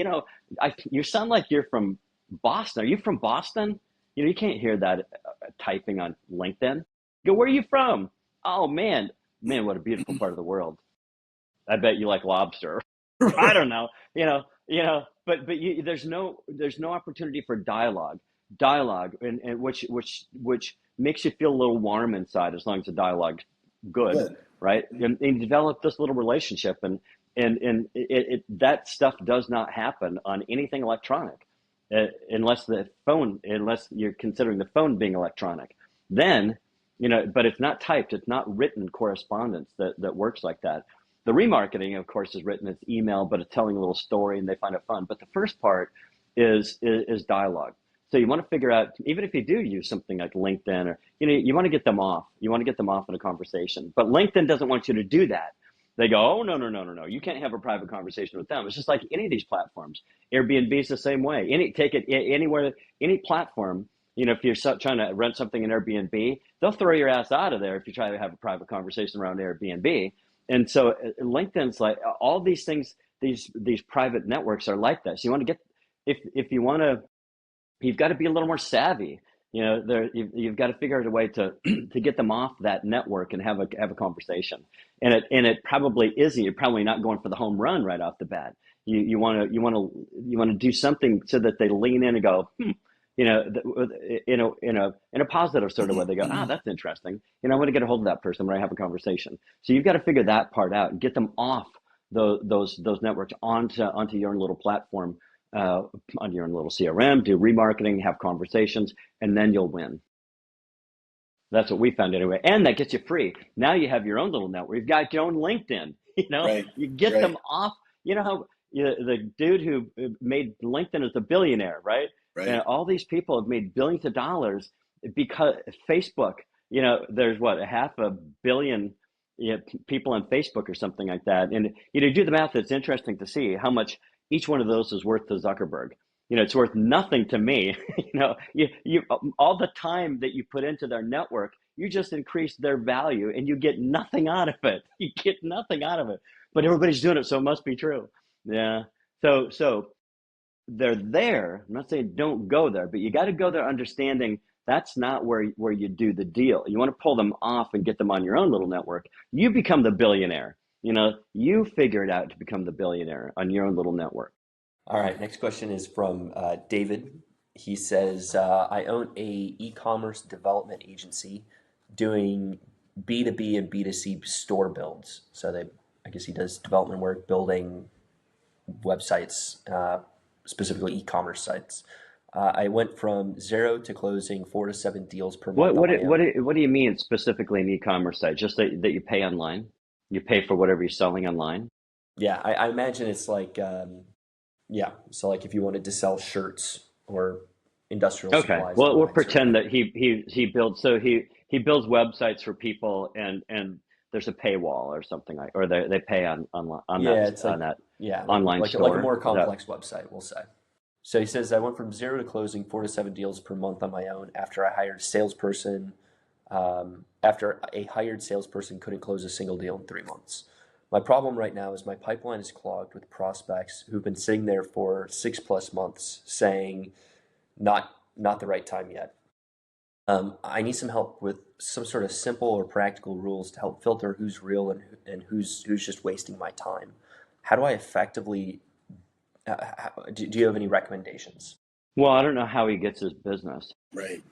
You sound like you're from Boston. Are you from Boston? You can't hear that typing on LinkedIn. Go, where are you from? Oh man, what a beautiful part of the world. I bet you like lobster. I don't know, but there's no opportunity for dialogue, and which makes you feel a little warm inside as long as the dialogue's good, Good. right? And develop this little relationship, and that stuff does not happen on anything electronic, unless you're considering the phone being electronic. Then, but it's not typed, it's not written correspondence that works like that. The remarketing, of course, is written. It's email, but it's telling a little story, and they find it fun. But the first part is dialogue. So you want to figure out, even if you do use something like LinkedIn, or you want to get them off. You want to get them off in a conversation. But LinkedIn doesn't want you to do that. They go, oh no, you can't have a private conversation with them. It's just like any of these platforms. Airbnb is the same way. Take it anywhere, any platform. If you're trying to rent something in Airbnb, they'll throw your ass out of there if you try to have a private conversation around Airbnb. And so LinkedIn's like all these things, these private networks are like that. So you want to get, if you want to, you've got to be a little more savvy. You've got to figure out a way to to get them off that network and have a conversation. And it probably isn't. You're probably not going for the home run right off the bat. You want to do something so that they lean in and go, in a positive sort of way. They go, that's interesting. I want to get a hold of that person when I have a conversation. So you've got to figure that part out and get them off those networks onto your own little platform, on your own little CRM, do remarketing, have conversations, and then you'll win. That's what we found anyway. And that gets you free. Now you have your own little network. You've got your own LinkedIn. Right. You get them off. You know how the dude who made LinkedIn is a billionaire, right? Right. And all these people have made billions of dollars because Facebook, there's what, 500 million people on Facebook or something like that. And do the math. It's interesting to see how much each one of those is worth to Zuckerberg. It's worth nothing to me. You all the time that you put into their network, you just increase their value, and you get nothing out of it. You get nothing out of it. But everybody's doing it, so it must be true. Yeah. So they're there. I'm not saying don't go there, but you got to go there understanding that's not where you do the deal. You want to pull them off and get them on your own little network. You become the billionaire. You figure it out to become the billionaire on your own little network. All right, next question is from David. He says, I own a e-commerce development agency doing B2B and B2C store builds. So I guess he does development work, building websites, specifically e-commerce sites. I went from 0 to closing 4 to 7 deals per month. What do you mean specifically an e-commerce site? Just that you pay online? You pay for whatever you're selling online? Yeah, I imagine it's like, so like if you wanted to sell shirts or industrial supplies. Okay, well, we'll pretend that he builds, so he builds websites for people, and there's a paywall or something like, or they pay on that online store. Like a more complex website, we'll say. So he says, I went from 0 to closing 4 to 7 deals per month on my own after I hired a salesperson. After a hired salesperson couldn't close a single deal in 3 months. My problem right now is my pipeline is clogged with prospects who've been sitting there for 6+ months saying, not the right time yet. I need some help with some sort of simple or practical rules to help filter who's real and who's just wasting my time. How do I effectively, do you have any recommendations? Well, I don't know how he gets his business. Right.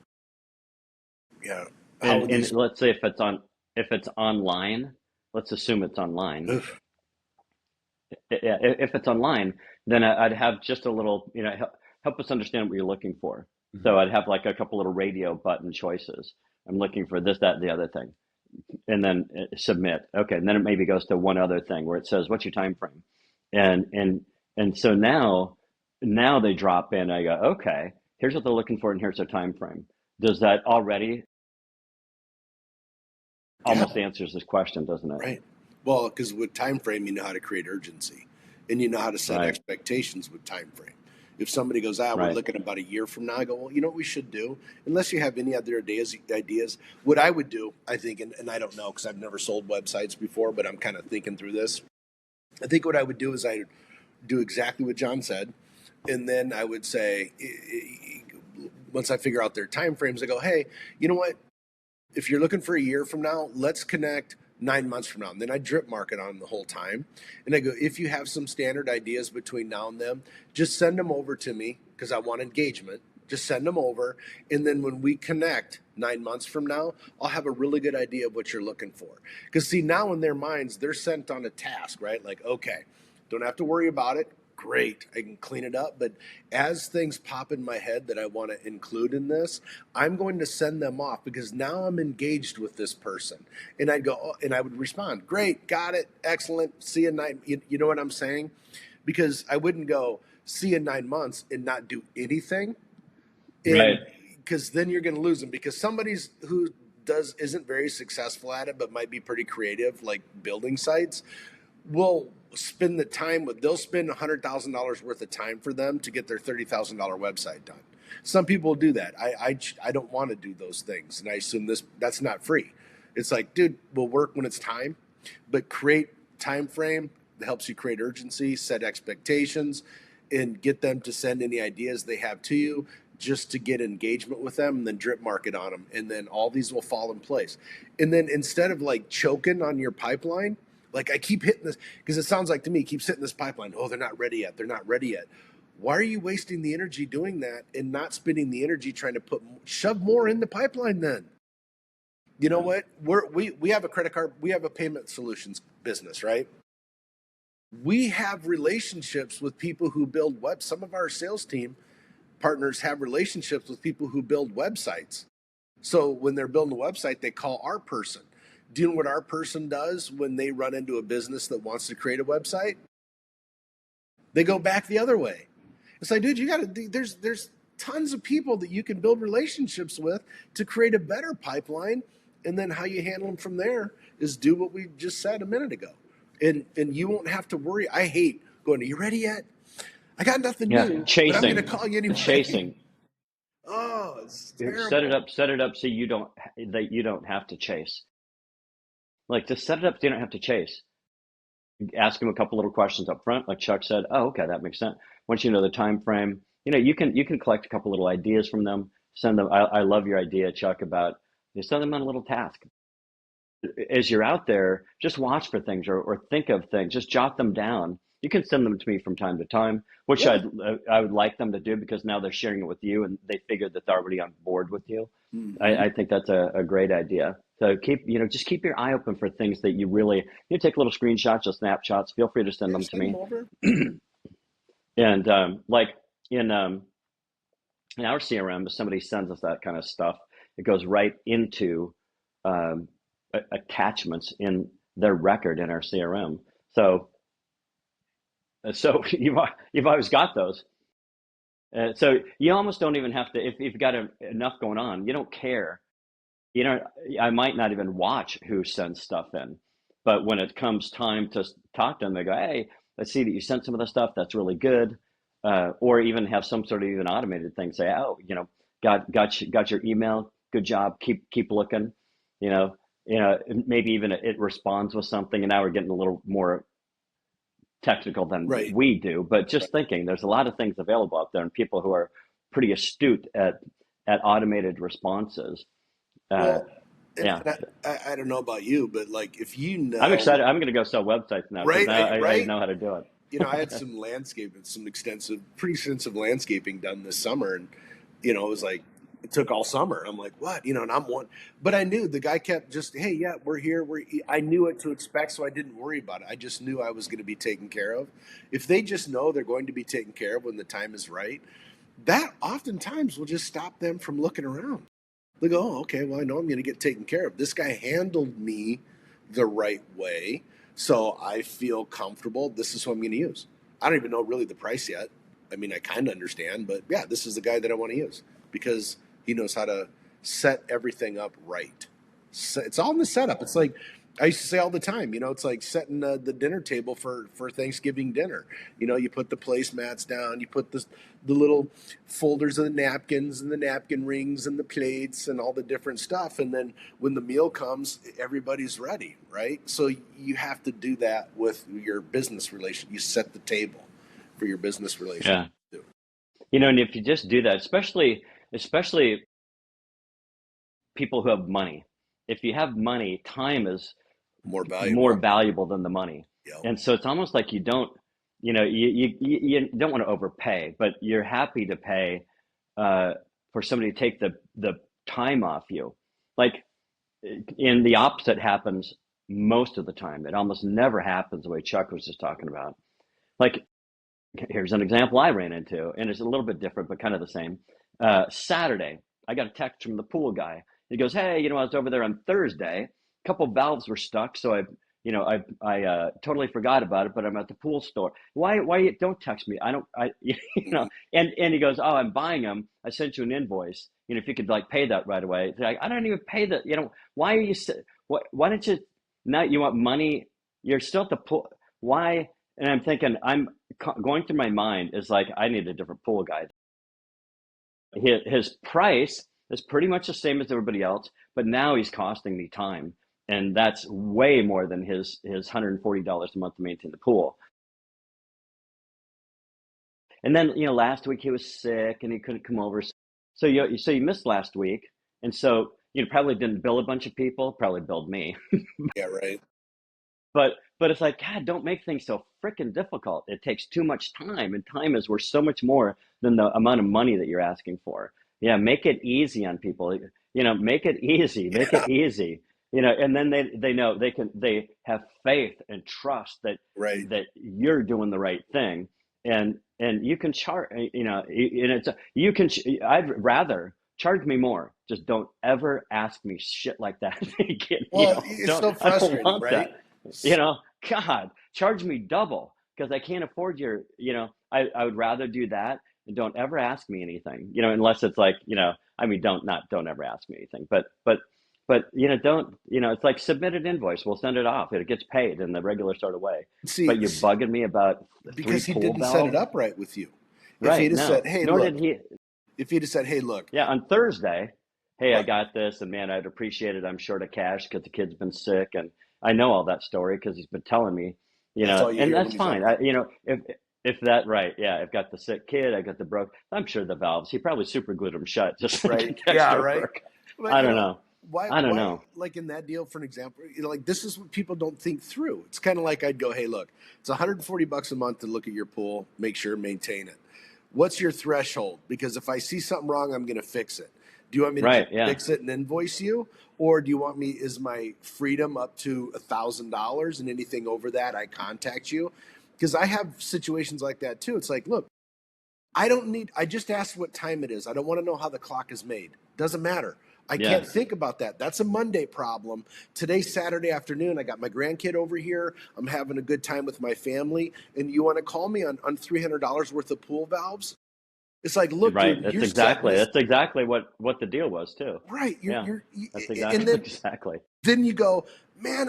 Yeah. And let's say if it's online, let's assume it's online. Oof. Yeah, if it's online, then I'd have just a little, help us understand what you're looking for. Mm-hmm. So I'd have like a couple little radio button choices. I'm looking for this, that, and the other thing, and then submit. Okay, and then it maybe goes to one other thing where it says, "What's your time frame?" And so now they drop in. I go, okay, here's what they're looking for, and here's their time frame. Does that already almost answers this question, doesn't it? Right. Well, because with time frame, you know how to create urgency, and you know how to set expectations with time frame. If somebody goes, we're looking about a year from now, I go, well, you know what we should do? Unless you have any other ideas, what I would do, I think, and I don't know because I've never sold websites before, but I'm kind of thinking through this. I think what I would do is I would do exactly what John said. And then I would say, once I figure out their time frames, I go, hey, you know what? If you're looking for a year from now, let's connect 9 months from now. And then I drip market on them the whole time. And I go, if you have some standard ideas between now and then, just send them over to me because I want engagement. Just send them over. And then when we connect 9 months from now, I'll have a really good idea of what you're looking for. Because see, now in their minds, they're sent on a task, right? Like, okay, don't have to worry about it. Great, I can clean it up. But as things pop in my head that I want to include in this, I'm going to send them off because now I'm engaged with this person. And I'd go, and I would respond, great, got it, excellent, see you in nine. You know what I'm saying? Because I wouldn't go, see you in 9 months and not do anything. Right. And because then you're going to lose them because somebody's who isn't very successful at it, but might be pretty creative, like building sites, will spend the time with, they'll spend $100,000 worth of time for them to get their $30,000 website done. Some people do that. I don't want to do those things. And I assume that's not free. It's like, dude, we'll work when it's time, but create time frame that helps you create urgency, set expectations, and get them to send any ideas they have to you just to get engagement with them, and then drip market on them. And then all these will fall in place. And then instead of like choking on your pipeline, like I keep hitting this because it sounds like to me, keeps hitting this pipeline. Oh, they're not ready yet. They're not ready yet. Why are you wasting the energy doing that and not spending the energy trying to shove more in the pipeline then? You know what? We have a credit card, we have a payment solutions business, right? We have relationships with people who build web. Some of our sales team partners have relationships with people who build websites. So when they're building a website, they call our person. Do you know what our person does when they run into a business that wants to create a website? They go back the other way. It's like, dude, you got to. There's tons of people that you can build relationships with to create a better pipeline, and then how you handle them from there is do what we just said a minute ago, and you won't have to worry. I hate going, are you ready yet? I got nothing Yeah. new, but I'm going to Chasing. call you anyway. Chasing. Oh, it's Set it terrible. up. Set it up so you don't have to chase. Like, just set it up so you don't have to chase. Ask them a couple little questions up front, like Chuck said. Oh, okay, that makes sense. Once you know the time frame, you can collect a couple little ideas from them. Send them. I love your idea, Chuck, about you send them on a little task. As you're out there, just watch for things or think of things. Just jot them down. You can send them to me from time to time, which Yeah. I would like them to do because now they're sharing it with you and they figure that they're already on board with you. Mm-hmm. I think that's a great idea. So just keep your eye open for things that you really, take little screenshots or snapshots. Feel free to send Yeah, them to send them me. over. And like in our CRM, if somebody sends us that kind of stuff, it goes right into um, attachments in their record in our CRM. So you've always got those. So you almost don't even have to, if you've got enough going on, you don't care. I might not even watch who sends stuff in, but when it comes time to talk to them, they go, "Hey, I see that you sent some of the stuff. That's really good." Or even have some sort of even automated thing say, "Oh, got your email. Good job. Keep looking." You know, maybe even it responds with something, and now we're getting a little more technical than Right. we do. But just thinking, there's a lot of things available out there, and people who are pretty astute at automated responses. Uh, Well, and yeah, I don't know about you, but like if you I'm know, excited. I'm going to go sell websites now because right, now I right. know how to do it. I had some landscaping, pretty extensive landscaping done this summer, and it was like it took all summer. I'm like, what, and I'm one, but I knew the guy kept just, hey, yeah, we're here. I knew what to expect, so I didn't worry about it. I just knew I was going to be taken care of. If they just know they're going to be taken care of when the time is right, that oftentimes will just stop them from looking around. They go, oh, okay, well, I know I'm going to get taken care of. This guy handled me the right way, so I feel comfortable. This is who I'm going to use. I don't even know really the price yet. I mean, I kind of understand, but yeah, this is the guy that I want to use because he knows how to set everything up right. So it's all in the setup. It's like I used to say all the time, it's like setting the dinner table for Thanksgiving dinner. You put the placemats down, you put the little folders of the napkins and the napkin rings and the plates and all the different stuff. And then when the meal comes, everybody's ready, right? So you have to do that with your business relation. You set the table for your business relation. Yeah. And if you just do that, especially people who have money, if you have money, time is More more valuable. valuable than the money. Yep. And so it's almost like you don't, you don't want to overpay, but you're happy to pay uh, for somebody to take the time off you. Like, and the opposite happens most of the time. It almost never happens the way Chuck was just talking about. Like, here's an example I ran into, and it's a little bit different, but kind of the same. Saturday, I got a text from the pool guy. He goes, "Hey, I was over there on Thursday. A couple valves were stuck, so I totally forgot about it. But I'm at the pool store. Why you don't text me? I don't, I, Mhm. And he goes, "Oh, I'm buying them. I sent you an invoice. If you could like pay that right away." It's like, I don't even pay that. Why are you? Why don't you? Now you want money? You're still at the pool. Why? And I'm thinking, I'm going through my mind is like, I need a different pool guide. His price is pretty much the same as everybody else, but now he's costing me time. And that's way more than his $140 a month to maintain the pool. And then, last week he was sick and he couldn't come over. So you missed last week. And so, probably didn't bill a bunch of people, probably billed me. Yeah, right. But it's like, God, don't make things so freaking difficult. It takes too much time, and time is worth so much more than the amount of money that you're asking for. Yeah, make it easy on people. Make it easy, make Yeah, it easy. And then they know they have faith and trust that right. you're doing the right thing, and you can charge. And you can. I'd rather charge me more. Just don't ever ask me shit like that again. Well, it's Don't. so I don't frustrating, want right? that. God, charge me double because I can't afford I would rather do that and don't ever ask me anything, unless it's like, don't ever ask me anything. But don't, it's like submit an invoice. We'll send it off. It gets paid in the regular sort of way. See, But you're bugging me about three because he pool didn't set it valves? up right with you. If he'd Right. have said, No, "Hey, nor did look," he. if he'd have said, "Hey, look," Yeah. On Thursday, hey, I right? got this, and man, I'd appreciate it. I'm short of cash because the kid's been sick, and I know all that story because he's been telling me, That's all you and hear when that's he's on fine. the If that right, yeah, I've got the sick kid, I got the broke. I'm sure the valves. He probably super glued them shut, just like right. an Yeah, extra right. work. But I don't know. why? I don't Why? know. Like in that deal, for an example, like this is what people don't think through. It's kind of like I'd go, "Hey, look, it's 140 bucks a month to look at your pool, make sure, maintain it. What's your threshold? Because if I see something wrong, I'm going to fix it. Do you want me to Right? just Yeah. fix it and invoice you, or do you want me? Is my freedom up to $1,000, and anything over that, I contact you? Because I have situations like that too. It's like, look, I don't need, I just asked what time it is. I don't want to know how the clock is made. Doesn't matter. I Yeah. can't think about that. That's a Monday problem. Today's Saturday afternoon. I got my grandkid over here. I'm having a good time with my family. And you want to call me on $300 worth of pool valves? It's like, look, Right. dude, That's you're setting exactly. this That's exactly what the deal was too. right. Yeah. That's And exactly then exactly. you go, man,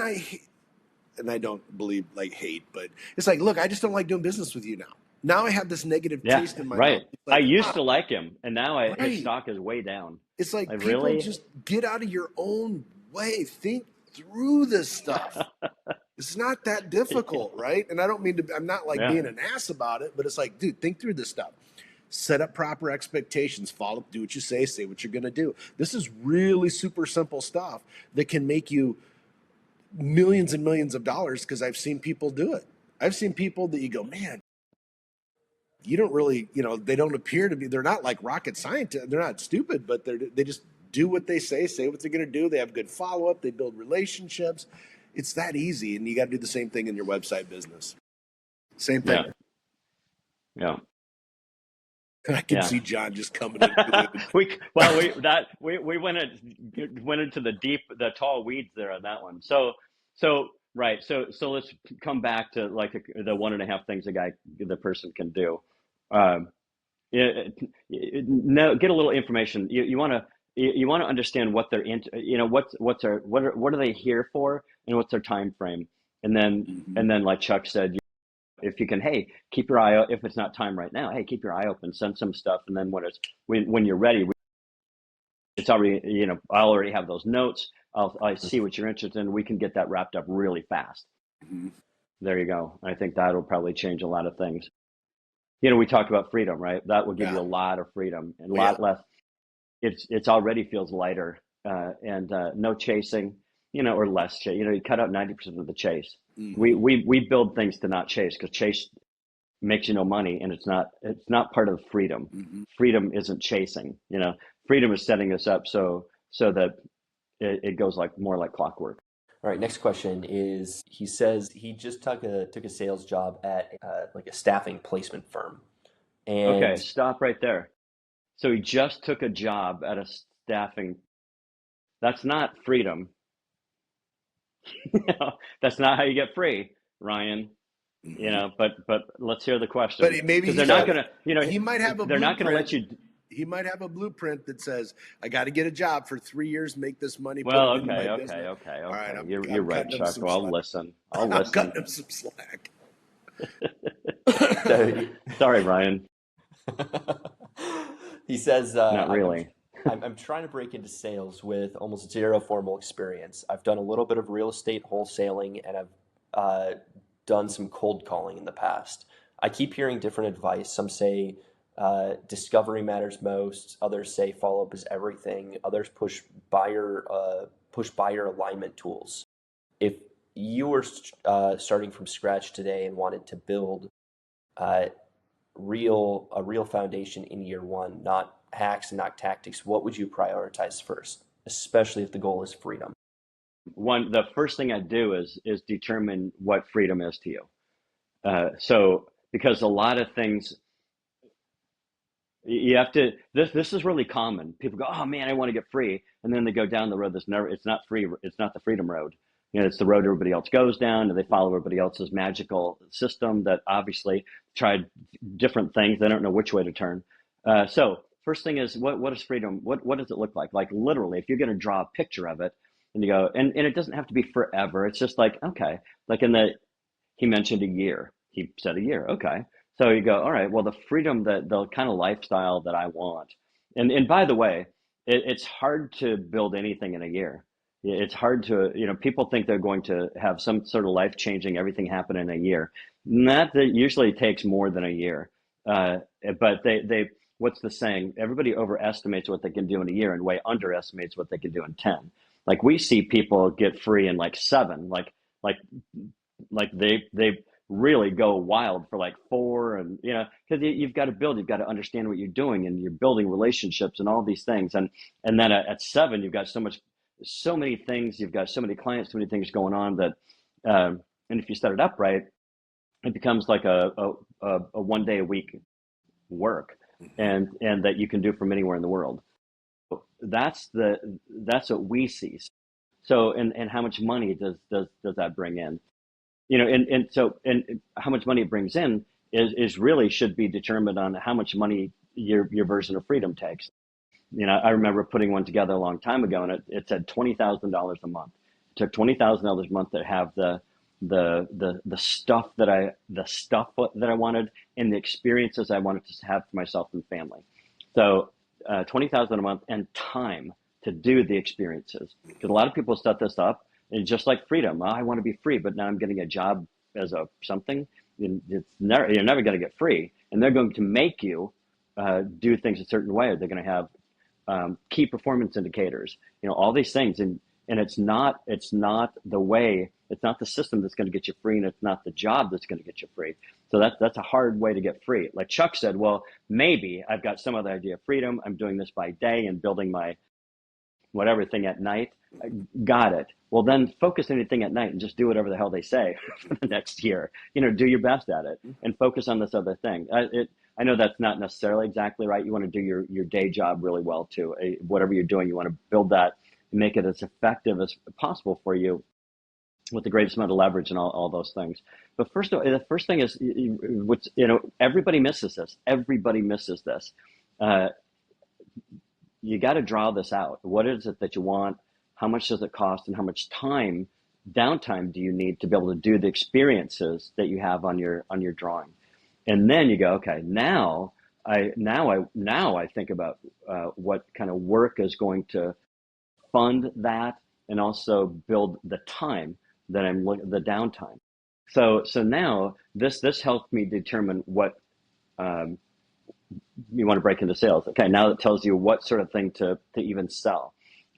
and I don't believe like hate, but it's like, look, I just don't like doing business with you now. Now I have this negative Yeah. taste in my mouth. Right. It's I like, used to like him, and now his right. stock is way down. It's like Like people really? just get out of your own way. Think through this stuff. It's not that difficult, right? And I don't mean to, I'm not like Yeah. being an ass about it, but it's like, dude, think through this stuff. Set up proper expectations, follow, do what you say what you're going to do. This is really super simple stuff that can make you millions and millions of dollars because I've seen people do it. I've seen people that you go, man, you don't really, they don't appear to be, they're not like rocket scientists. They're not stupid, but they just do what they say what they're going to do. They have good follow up, they build relationships. It's that easy. And you got to do the same thing in your website business. Same thing. Yeah. Yeah. I can Yeah. see John just coming in. we went into the tall weeds there on that one. So right. So let's come back to like the 1.5 things the person can do. Um, yeah, no, get a little information. You want to understand what they're into. What are they here for, and what's their time frame, and then Mhm. and then like Chuck said, if you can, hey, keep your eye out. If it's not time right now, hey, keep your eye open. Send some stuff, and then when you're ready, it's already I already have those notes. I see what you're interested in. We can get that wrapped up really fast. Mhm. There you go. I think that'll probably change a lot of things. We talked about freedom, right? That will give Yeah. you a lot of freedom and a Well, yeah. lot less. It's already feels lighter, and no chasing, or less chase. You cut out 90% of the chase. We Hmm. we we build things to not chase, because chase makes you no money, and it's not part of freedom. Hmm. Freedom isn't chasing. Freedom is setting us up so that it goes like more like clockwork. All right, next question is he says he just took a sales job at like a staffing placement firm. Okay, And stop right there. So he just took a job at a staffing. That's not freedom. That's not how you get free, Ryan. Hmm. But let's hear the But question, maybe because he they're not got, gonna, he might have a they're not gonna blueprint. let you. He might have a blueprint that says, I got to get a job for 3 years, make this money, put Well, it into okay, my okay, business. okay, All right, okay. I'm, You're I'm right, cutting him Chuck. some Well, I'll slack. listen. I'll I'm listen. cutting him some slack. so he, Sorry, Ryan. he says, Not really. I'm trying to break into sales with almost zero formal experience. I've done a little bit of real estate wholesaling, and I've done some cold calling in the past. I keep hearing different advice. Some say discovery matters most. Others say follow up is everything. Others push buyer alignment tools. If you were starting from scratch today and wanted to build uh, a real foundation in year one, not hacks and not tactics, what would you prioritize first, especially if the goal is freedom? The first thing I do is determine what freedom is to you. So because a lot of things you have to, this is really common. People go, oh man, I want to get free, and then they go down the road that's never, it's not free, it's not the freedom road. It's the road everybody else goes down, and they follow everybody else's magical system that obviously tried different things. They don't know which way to turn. So first thing is, what is freedom? What does it look like? Like literally, if you're going to draw a picture of it, and you go, and it doesn't have to be forever. It's just like, okay, like he mentioned a year. He said a year. Okay. So you go, all right, well, the freedom, the kind of lifestyle that I want. And by the way, it's hard to build anything in a year. It's hard to, people think they're going to have some sort of life changing, everything happen in a year. That usually takes more than a year. Uh, but what's the saying? Everybody overestimates what they can do in a year and way underestimates what they can do in 10. Like we see people get free in like 7, like they really go wild for like 4, and because you've got to build, you've got to understand what you're doing, and you're building relationships and all these things, and then at 7 you've got so many things, you've got so many clients, so many things going on that and if you set it up right, it becomes like a 1 day a week work, Hmm. and that you can do from anywhere in the world. That's what we see. So and how much money does that bring in? And how much money it brings in is really should be determined on how much money your version of freedom takes. I remember putting one together a long time ago, and it said $20,000 a month. It took $20,000 a month to have the stuff that I wanted, and the experiences I wanted to have for myself and family. So 20,000 a month, and time to do the experiences. Because a lot of people set this up, and just like freedom, I want to be free, but now I'm getting a job as a something. You're never going to get free, and they're going to make you do things a certain way. They're going to have key performance indicators, all these things, and it's not the system that's going to get you free, and it's not the job that's going to get you free. So that's a hard way to get free. Like Chuck said, well, maybe I've got some other idea of freedom. I'm doing this by day and building my whatever thing at night. Got it. Well, then focus anything at night and just do whatever the hell they say for the next year. Do your best at it and focus on this other thing. I know that's not necessarily exactly right. You want to do your day job really well too. Whatever you're doing, you want to build that and make it as effective as possible for you with the greatest amount of leverage and all those things. But the first thing is, which everybody misses this. Everybody misses this. Uh, you got to draw this out. What is it that you want? How much does it cost? And how much downtime do you need to be able to do the experiences that you have on your drawing? And then you go, okay, now I think about what kind of work is going to fund that, and also build the time that the downtime. So now this helped me determine what you want to break into sales. Okay, now it tells you what sort of thing to even sell.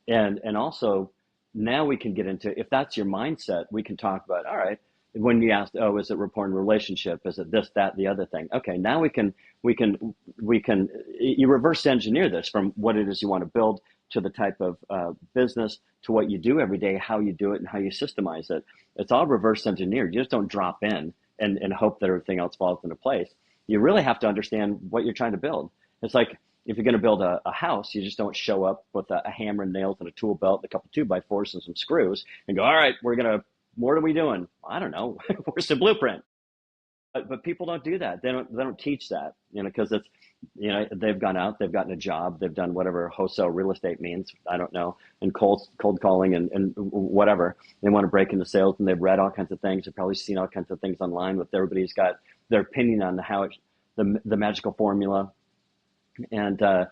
And also now we can get into, if that's your mindset, we can talk about, all right, when you asked, oh, is it rapport and relationship? Is it this, that, the other thing? Okay, now you reverse engineer this from what it is you want to build to the type of business to what you do every day, how you do it and how you systemize it. It's all reverse engineered. You just don't drop in and hope that everything else falls into place. You really have to understand what you're trying to build. It's like if you're going to build a house, you just don't show up with a hammer and nails and a tool belt and a couple 2x4s and some screws and go, all right, what are we doing? I don't know. Where's the blueprint? But people don't do that. They don't teach that, because it's, they've gone out, they've gotten a job, they've done whatever wholesale real estate means, I don't know, and cold calling and whatever. They want to break into sales and they've read all kinds of things. They've probably seen all kinds of things online with everybody's got their opinion on the magical formula. And the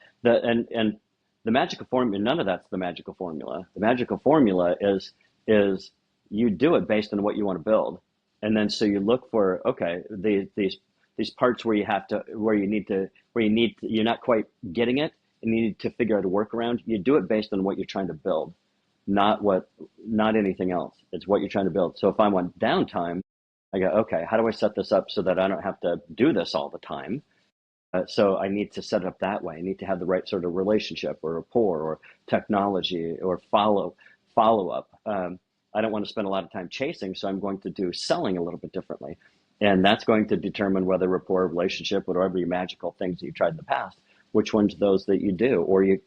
magical formula, none of that's the magical formula. The magical formula is you do it based on what you want to build. And then so you look for, okay, these parts where you're not quite getting it and you need to figure out a workaround. You do it based on what you're trying to build, not anything else. It's what you're trying to build. So if I want downtime, I go, okay, how do I set this up so that I don't have to do this all the time? So I need to set it up that way. I need to have the right sort of relationship or rapport or technology or follow up. I don't want to spend a lot of time chasing, so I'm going to do selling a little bit differently. And that's going to determine whether rapport, relationship, whatever your magical things that you tried in the past, which ones of those that you do, or you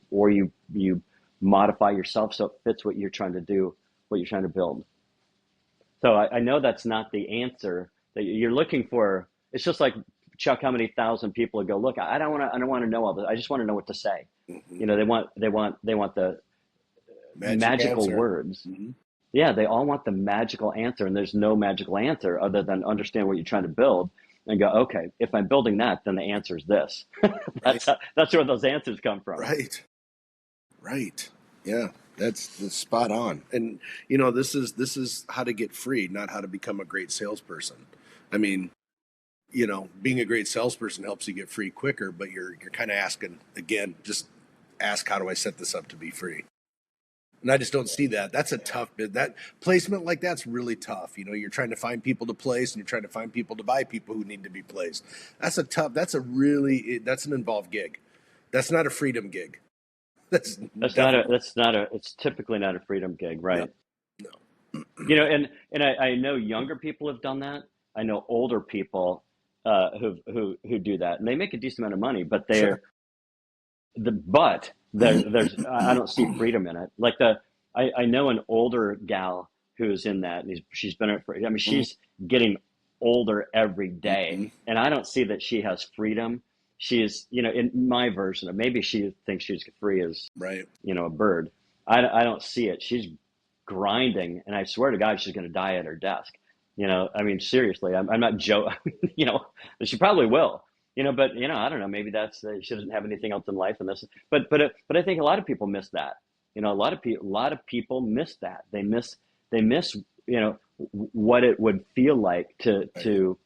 modify yourself so it fits what you're trying to do, what you're trying to build. So I know that's not the answer that you're looking for. It's just like, Chuck, how many thousand people go, look, I don't want to know all this. I just want to know what to say. Mm-hmm. They want the magical words. Mm-hmm. Yeah, they all want the magical answer, and there's no magical answer other than understand what you're trying to build and go, okay, if I'm building that, then the answer is this. That's where those answers come from. Right. Yeah, that's spot on. And this is how to get free, not how to become a great salesperson. I mean, being a great salesperson helps you get free quicker, but you're kind of asking, again, just ask, how do I set this up to be free? And I just don't see that. That's a tough bit. That placement like that's really tough. You're trying to find people to place and you're trying to find people to buy people who need to be placed. That's an involved gig. That's not a freedom gig. It's typically not a freedom gig, right? No. And I know younger people have done that. I know older people who do that, and they make a decent amount of money, but there's I don't see freedom in it. Like I know an older gal who's in that, and she's been in it for. I mean, she's getting older every day, and I don't see that she has freedom. She is, in my version of, maybe she thinks she's free as right, a bird. I don't see it. She's grinding, and I swear to God, she's going to die at her desk. I mean, seriously, I'm not joking. She probably will. But I don't know. Maybe that's she doesn't have anything else in life, and this. But I think a lot of people miss that. A lot of people miss that. They miss what it would feel like to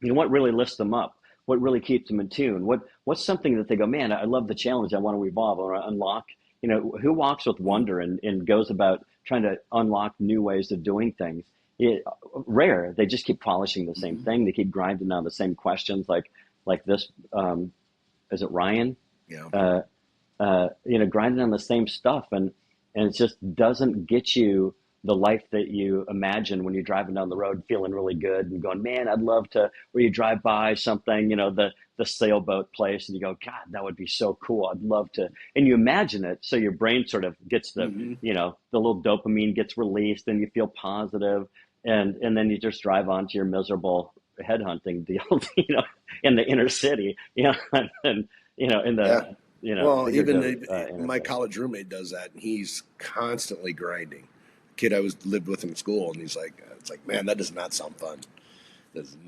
what really lifts them up, what really keeps them in tune, what's something that they go, man, I love the challenge. I want to evolve. I want to unlock. Who walks with wonder and goes about trying to unlock new ways of doing things. Rare. They just keep polishing the same thing. They keep grinding on the same questions, like this. Is it Ryan? Yeah. Grinding on the same stuff, and it just doesn't get you the life that you imagine when you're driving down the road, feeling really good and going, man, I'd love to. Where you drive by something, the sailboat place, and you go, God, that would be so cool. I'd love to. And you imagine it, so your brain sort of gets the little dopamine gets released, and you feel positive. And then you just drive on to your miserable headhunting deal, in the inner city, and in the, well, even my college roommate does that, and he's constantly grinding. Kid I lived with in school, and he's like, it's like, man, that does not sound fun.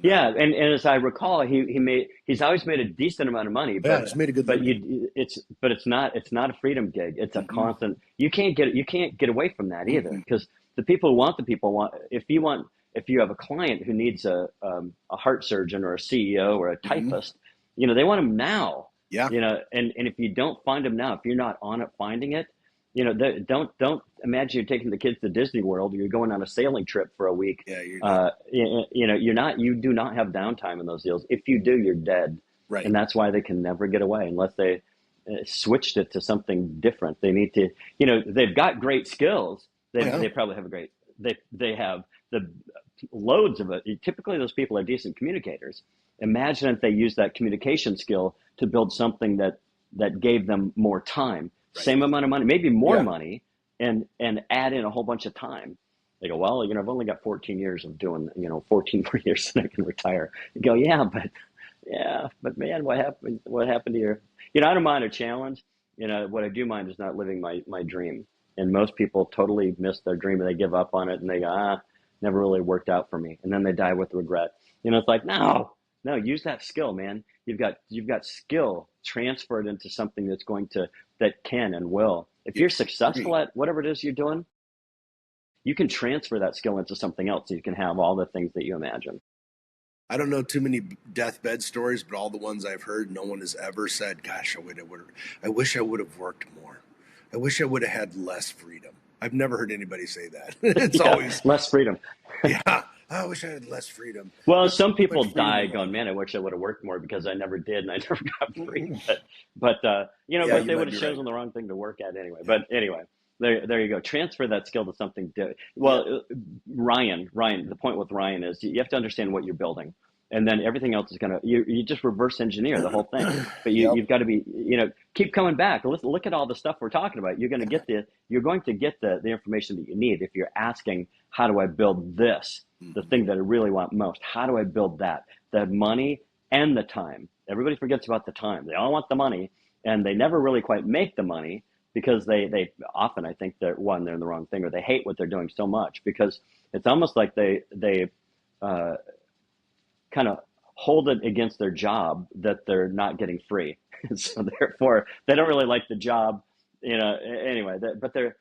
Yeah, and as I recall, he's always made a decent amount of money. But he's made a good living. It's not a freedom gig. It's a constant. You can't get away from that either, because the people who want if if you have a client who needs a heart surgeon or a CEO or a Mm-hmm. typist, they want them now. Yeah. And if you don't find them now, if you're not on it finding it, don't imagine you're taking the kids to Disney World or you're going on a sailing trip for a week. Yeah, you're not. You do not have downtime in those deals. If you do, you're dead. Right. And that's why they can never get away unless they switched it to something different. They need to, they've got great skills. They probably have they have the loads of it. Typically those people are decent communicators. Imagine if they use that communication skill to build something that gave them more time, Right. same amount of money, maybe more money, and add in a whole bunch of time. They go, well, I've only got 14 years of doing, 14 more years and I can retire. You go, but man, what happened to your, I don't mind a challenge. What I do mind is not living my dream. And most people totally miss their dream and they give up on it and they go, never really worked out for me. And then they die with regret. It's like, no, use that skill, man. You've got skill, transfer it into something that can and will. If you're successful at whatever it is you're doing, you can transfer that skill into something else. So you can have all the things that you imagine. I don't know too many deathbed stories, but all the ones I've heard, no one has ever said, gosh, I wish I would have worked more. I wish I would have had less freedom. I've never heard anybody say that. It's always less freedom. Yeah. I wish I had less freedom. Well, some people die going, man, I wish I would have worked more because I never did and I never got free. But they would have chosen the wrong thing to work at anyway. Yeah. But anyway, there you go. Transfer that skill to something. Ryan, the point with Ryan is you have to understand what you're building. And then everything else is you just reverse engineer the whole thing. But you've got to be, keep coming back. Look at all the stuff we're talking about. You're going to get the information that you need if you're asking, how do I build this? The thing that I really want most. How do I build that? The money and the time. Everybody forgets about the time. They all want the money and they never really quite make the money because they often, I think they're in the wrong thing or they hate what they're doing so much because it's almost like they kind of hold it against their job that they're not getting free. So therefore they don't really like the job, anyway, but their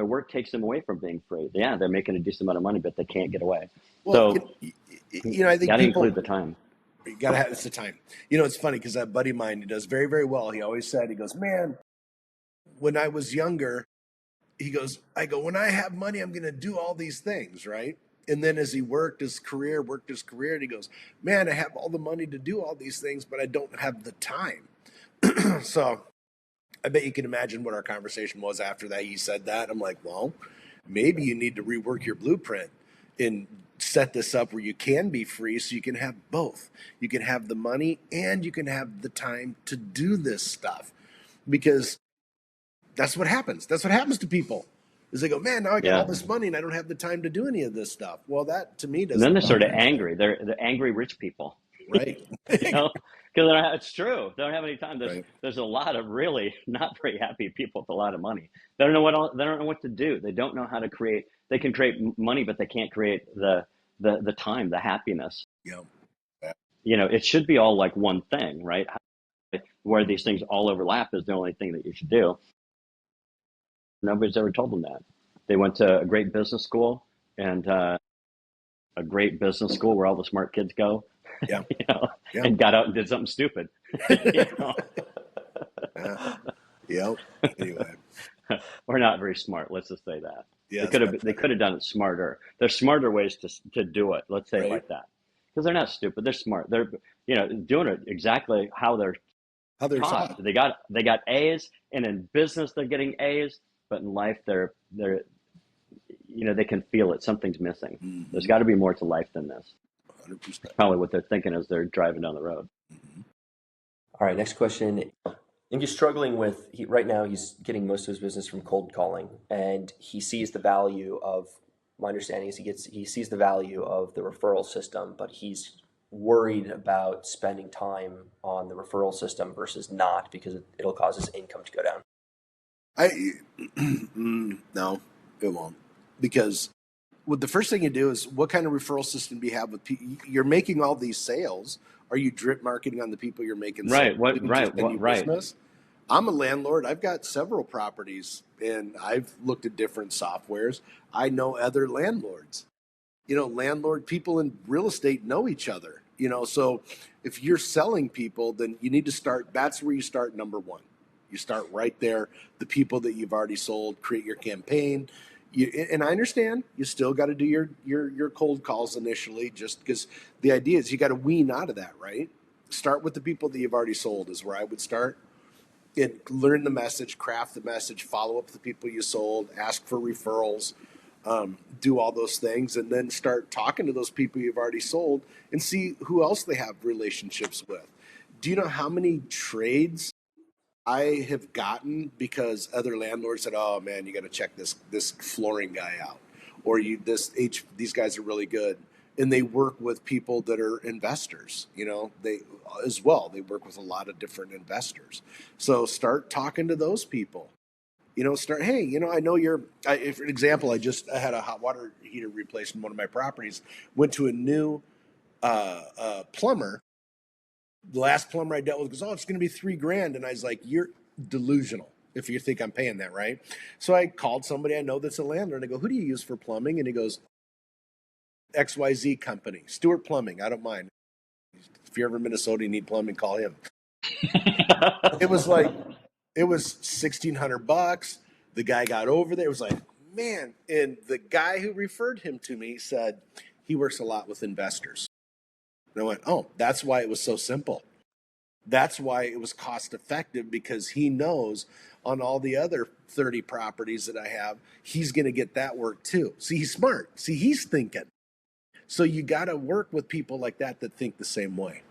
work takes them away from being free. Yeah, they're making a decent amount of money, but they can't get away. Well, so I think got to include the time. You got to have it's the time. It's funny because that buddy of mine, he does very, very well. He always said, he goes, man, when I was younger, I go, when I have money, I'm going to do all these things, right? And then as he worked his career, and he goes, man, I have all the money to do all these things, but I don't have the time. So I bet you can imagine what our conversation was after that. He said that. I'm like, well, maybe you need to rework your blueprint and set this up where you can be free so you can have both. You can have the money and you can have the time to do this stuff because that's what happens. That's what happens to people is they go, man, now I got all this money and I don't have the time to do any of this stuff. Well, that to me doesn't. And then they're sort of angry. They're angry rich people. Right. Because it's true. They don't have any time. There's a lot of really not very happy people with a lot of money. They don't know what to do. They don't know how to create. They can create money, but they can't create the time, the happiness. Yeah. It should be all like one thing, right? Where these things all overlap is the only thing that you should do. Nobody's ever told them that. They went to a great business school and a great business school where all the smart kids go. Yeah. And got out and did something stupid. Yeah. Anyway, we're not very smart. Let's just say that. Yeah, they could have done it smarter. There's smarter ways to do it. Let's say it like that, because they're not stupid. They're smart. They're doing it exactly how they're taught. They got A's, and in business they're getting A's, but in life they're they can feel it. Something's missing. Mm-hmm. There's got to be more to life than this. 100%. Probably what they're thinking as they're driving down the road. Mm-hmm. All right, next question. I think he's struggling with, right now he's getting most of his business from cold calling, and he sees the value of, my understanding is he sees the value of the referral system, but he's worried about spending time on the referral system versus not because it'll cause his income to go down. No, it won't. Because the first thing you do is, what kind of referral system do you have with people? You're making all these sales. Are you drip marketing on the people you're making right? Sales? Business? I'm a landlord. I've got several properties, and I've looked at different softwares. I know other landlords. landlord people in real estate know each other. So if you're selling people, then you need to start. That's where you start. Number one, you start right there. The people that you've already sold, create your campaign. And I understand you still got to do your cold calls initially, just because the idea is you got to wean out of that, right? Start with the people that you've already sold is where I would start. And learn the message, craft the message, follow up with the people you sold, ask for referrals, do all those things, and then start talking to those people you've already sold and see who else they have relationships with. Do you know how many trades I have gotten because other landlords said, "Oh man, you got to check this flooring guy out," or these guys are really good, and they work with people that are investors. They as well. They work with a lot of different investors. So start talking to those people. Start. Hey, I know for example, I had a hot water heater replaced in one of my properties. Went to a new plumber. The last plumber I dealt with goes, "Oh, it's going to be $3,000," and I was like, "You're delusional if you think I'm paying that, right?" So I called somebody I know that's a landlord, and I go, "Who do you use for plumbing?" And he goes, "XYZ company, Stewart Plumbing. I don't mind. If you're ever in Minnesota, you need plumbing, call him." It was like it was $1,600. The guy got over there. It was like, man, and the guy who referred him to me said he works a lot with investors. And I went, "Oh, that's why it was so simple. That's why it was cost effective, because he knows on all the other 30 properties that I have, he's going to get that work too." See, he's smart. See, he's thinking. So you got to work with people like that think the same way.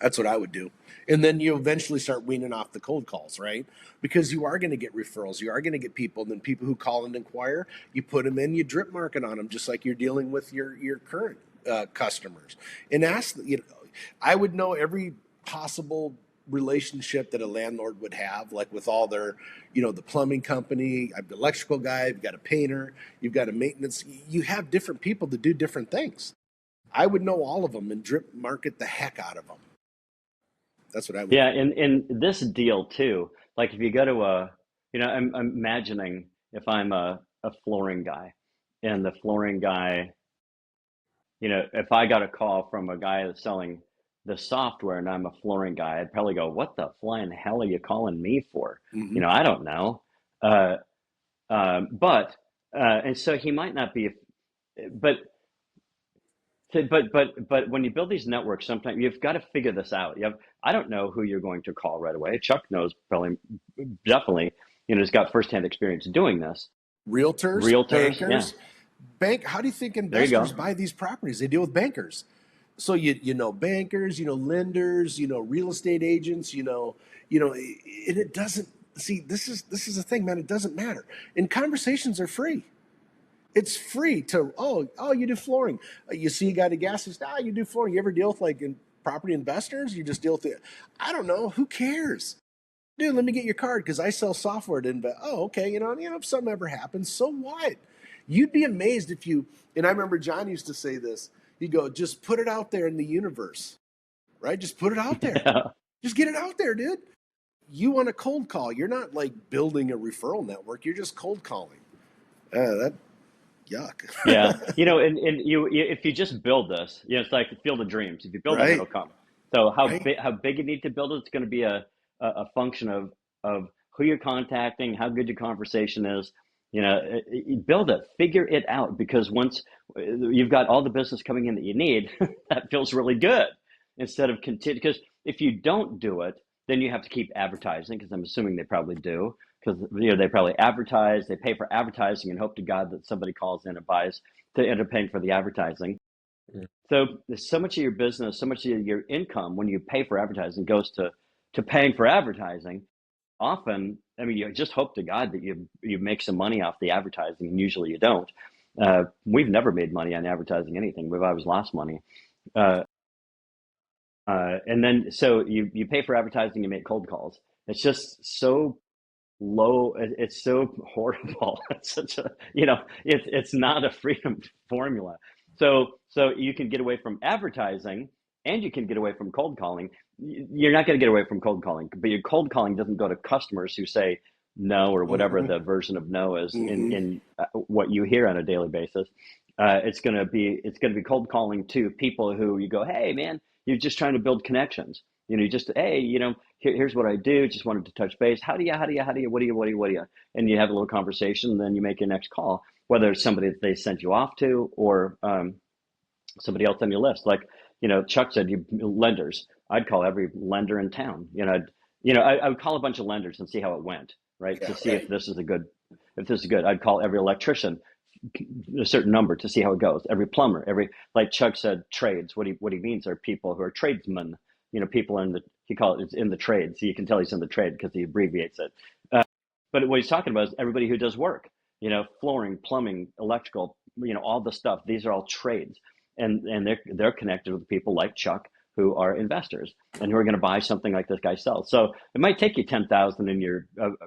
That's what I would do. And then you eventually start weaning off the cold calls, right? Because you are going to get referrals. You are going to get people. And then people who call and inquire, you put them in, you drip market on them, just like you're dealing with your current customers. And ask, I would know every possible relationship that a landlord would have, like with all their, the plumbing company, I've the electrical guy, you've got a painter, you've got a maintenance. You have different people that do different things. I would know all of them and drip market the heck out of them. That's what I would Yeah, do. in this deal too, like if you go to I'm imagining if I'm a flooring guy, and the flooring guy, if I got a call from a guy that's selling the software and I'm a flooring guy, I'd probably go, "What the flying hell are you calling me for?" Mm-hmm. I don't know. Uh, but and so he might not be, but but when you build these networks, sometimes you've got to figure this out. I don't know who you're going to call right away. Chuck knows probably, definitely, he's got firsthand experience doing this. Realtors, Realtors, yeah, bankers, How do you think there you investors go. buy these properties? They deal with bankers. So you know bankers, lenders, real estate agents, and it doesn't see this is the thing, man. It doesn't matter. And conversations are free. It's free to you do flooring. You see a guy at a gas station, you do flooring. You ever deal with property investors? You just deal with it. I don't know. Who cares? Dude, let me get your card because I sell software to invest. Oh, okay. If something ever happens, so what? You'd be amazed if you, and I remember John used to say this. He'd go, "Just put it out there in the universe, right? Just put it out there. Yeah. Just get it out there, dude." You want a cold call. You're not like building a referral network. You're just cold calling. That yuck. Yeah, and if you just build this, it's like the field of dreams. If you build it, it'll Right? come. So Right? how big you need to build it, it's going to be a function of who you're contacting, how good your conversation is. Build it, figure it out, because once you've got all the business coming in that you need, that feels really good. Instead of continue, because if you don't do it, then you have to keep advertising, because I'm assuming they probably do, because they probably advertise, they pay for advertising and hope to God that somebody calls in and buys to end up paying for the advertising. So there's so much of your business, so much of your income when you pay for advertising goes to paying for advertising. Often, I mean, you just hope to God that you make some money off the advertising, and usually you don't. We've never made money on advertising anything. We've always lost money. Uh, and then so you pay for advertising, you make cold calls. It's just so low. It's so horrible. It's such a, it's not a freedom formula. So you can get away from advertising, and you can get away from cold calling. You're not going to get away from cold calling, but your cold calling doesn't go to customers who say no, or whatever Mm-hmm. the version of no is Mm-hmm. in what you hear on a daily basis. It's gonna be cold calling to people who you go, hey man, you're just trying to build connections. You just, hey, here's what I do. Just wanted to touch base. How do you, what do you, and you have a little conversation, and then you make your next call, whether it's somebody that they sent you off to, or somebody else on your list. Like, Chuck said, lenders. I'd call every lender in town. I would call a bunch of lenders and see how it went, right? Yeah, To see right. if this is good. I'd call every electrician, a certain number, to see how it goes. Every plumber, like Chuck said, trades. What he means are people who are tradesmen. People he call it's in the trade. So you can tell he's in the trade because he abbreviates it. But what he's talking about is everybody who does work, flooring, plumbing, electrical, all the stuff. These are all trades, and they're connected with people like Chuck who are investors and who are going to buy something like this guy sells. So it might take you 10,000 in your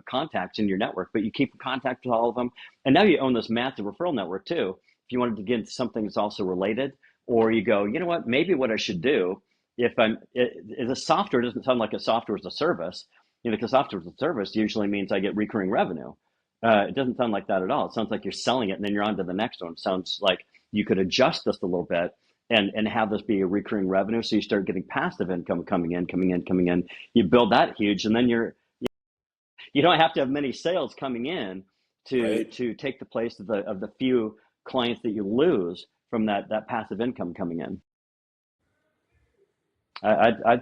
contacts in your network, but you keep in contact with all of them, and now you own this massive referral network too. If you wanted to get into something that's also related, or you go, what, maybe what I should do if the software doesn't sound like a software as a service, because software as a service usually means I get recurring revenue. It doesn't sound like that at all. It sounds like you're selling it and then you're on to the next one. It sounds like you could adjust this a little bit and have this be a recurring revenue. So you start getting passive income coming in. You build that huge, and then you don't have to have many sales coming in to Right. take the place of the few clients that you lose from that passive income coming in. I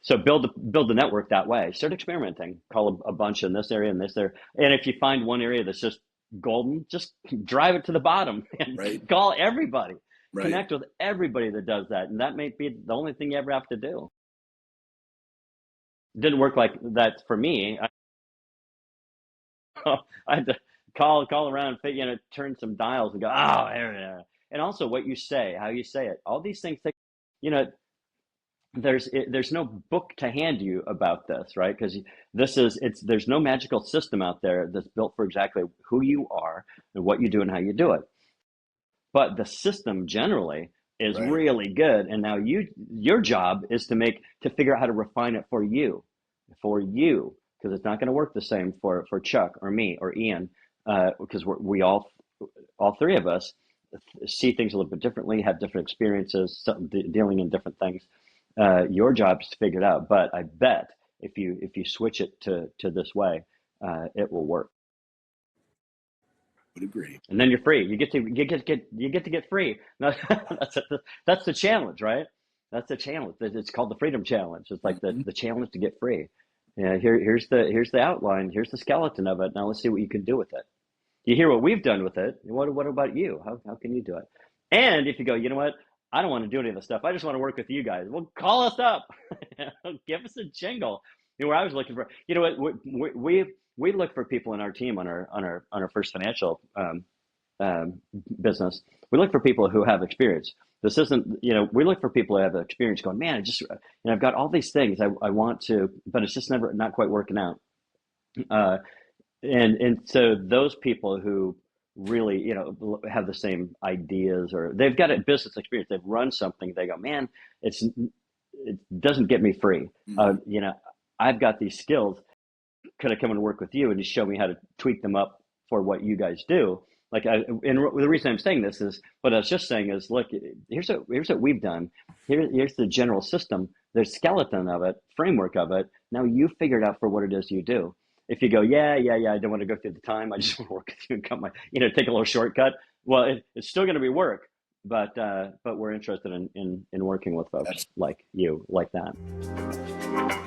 So build the network that way. Start experimenting. Call a bunch in this area and this area. And if you find one area that's just golden, just drive it to the bottom and Right. call everybody. Right. Connect with everybody that does that, and that may be the only thing you ever have to do. It didn't work like that for me. I had to call around, turn some dials, and go, oh, there. And also what you say, how you say it, all these things take, you know, there's no book to hand you about this, right? Because there's no magical system out there that's built for exactly who you are and what you do and how you do it. But the system generally is Right. really good, and now your job is to figure out how to refine it for you, because it's not going to work the same for Chuck or me or Ian, because we all three of us see things a little bit differently, have different experiences, dealing in different things. Your job is to figure it out, but I bet if you switch it to this way, it will work. Would agree. And then you're free. You get to get free. That's the challenge, right? That's the challenge. It's called the freedom challenge. It's like the Hmm. the challenge to get free. Yeah, here's the outline. Here's the skeleton of it. Now let's see what you can do with it. You hear what we've done with it. What about you? How can you do it? And if you go, you know what? I don't want to do any of this stuff. I just want to work with you guys. Well, call us up. Give us a jingle. Where I was looking for, what we look for people in our team on our First Financial um, business. We look for people who have experience. This isn't, we look for people who have experience going, man, I've got all these things I want to, but it's just not quite working out. Uh, and so those people who really, have the same ideas, or they've got a business experience, they've run something, they go, man, it doesn't get me free. Hmm. I've got these skills. Could I come and work with you and just show me how to tweak them up for what you guys do? And the reason I'm saying this is, what I was just saying is, look, here's what we've done. Here's the general system, the skeleton of it, framework of it. Now you figure it out for what it is you do. If you go, yeah, I don't want to go through the time. I just want to work with you and take a little shortcut. Well, it's still going to be work, but we're interested in working with folks That's like you, like that.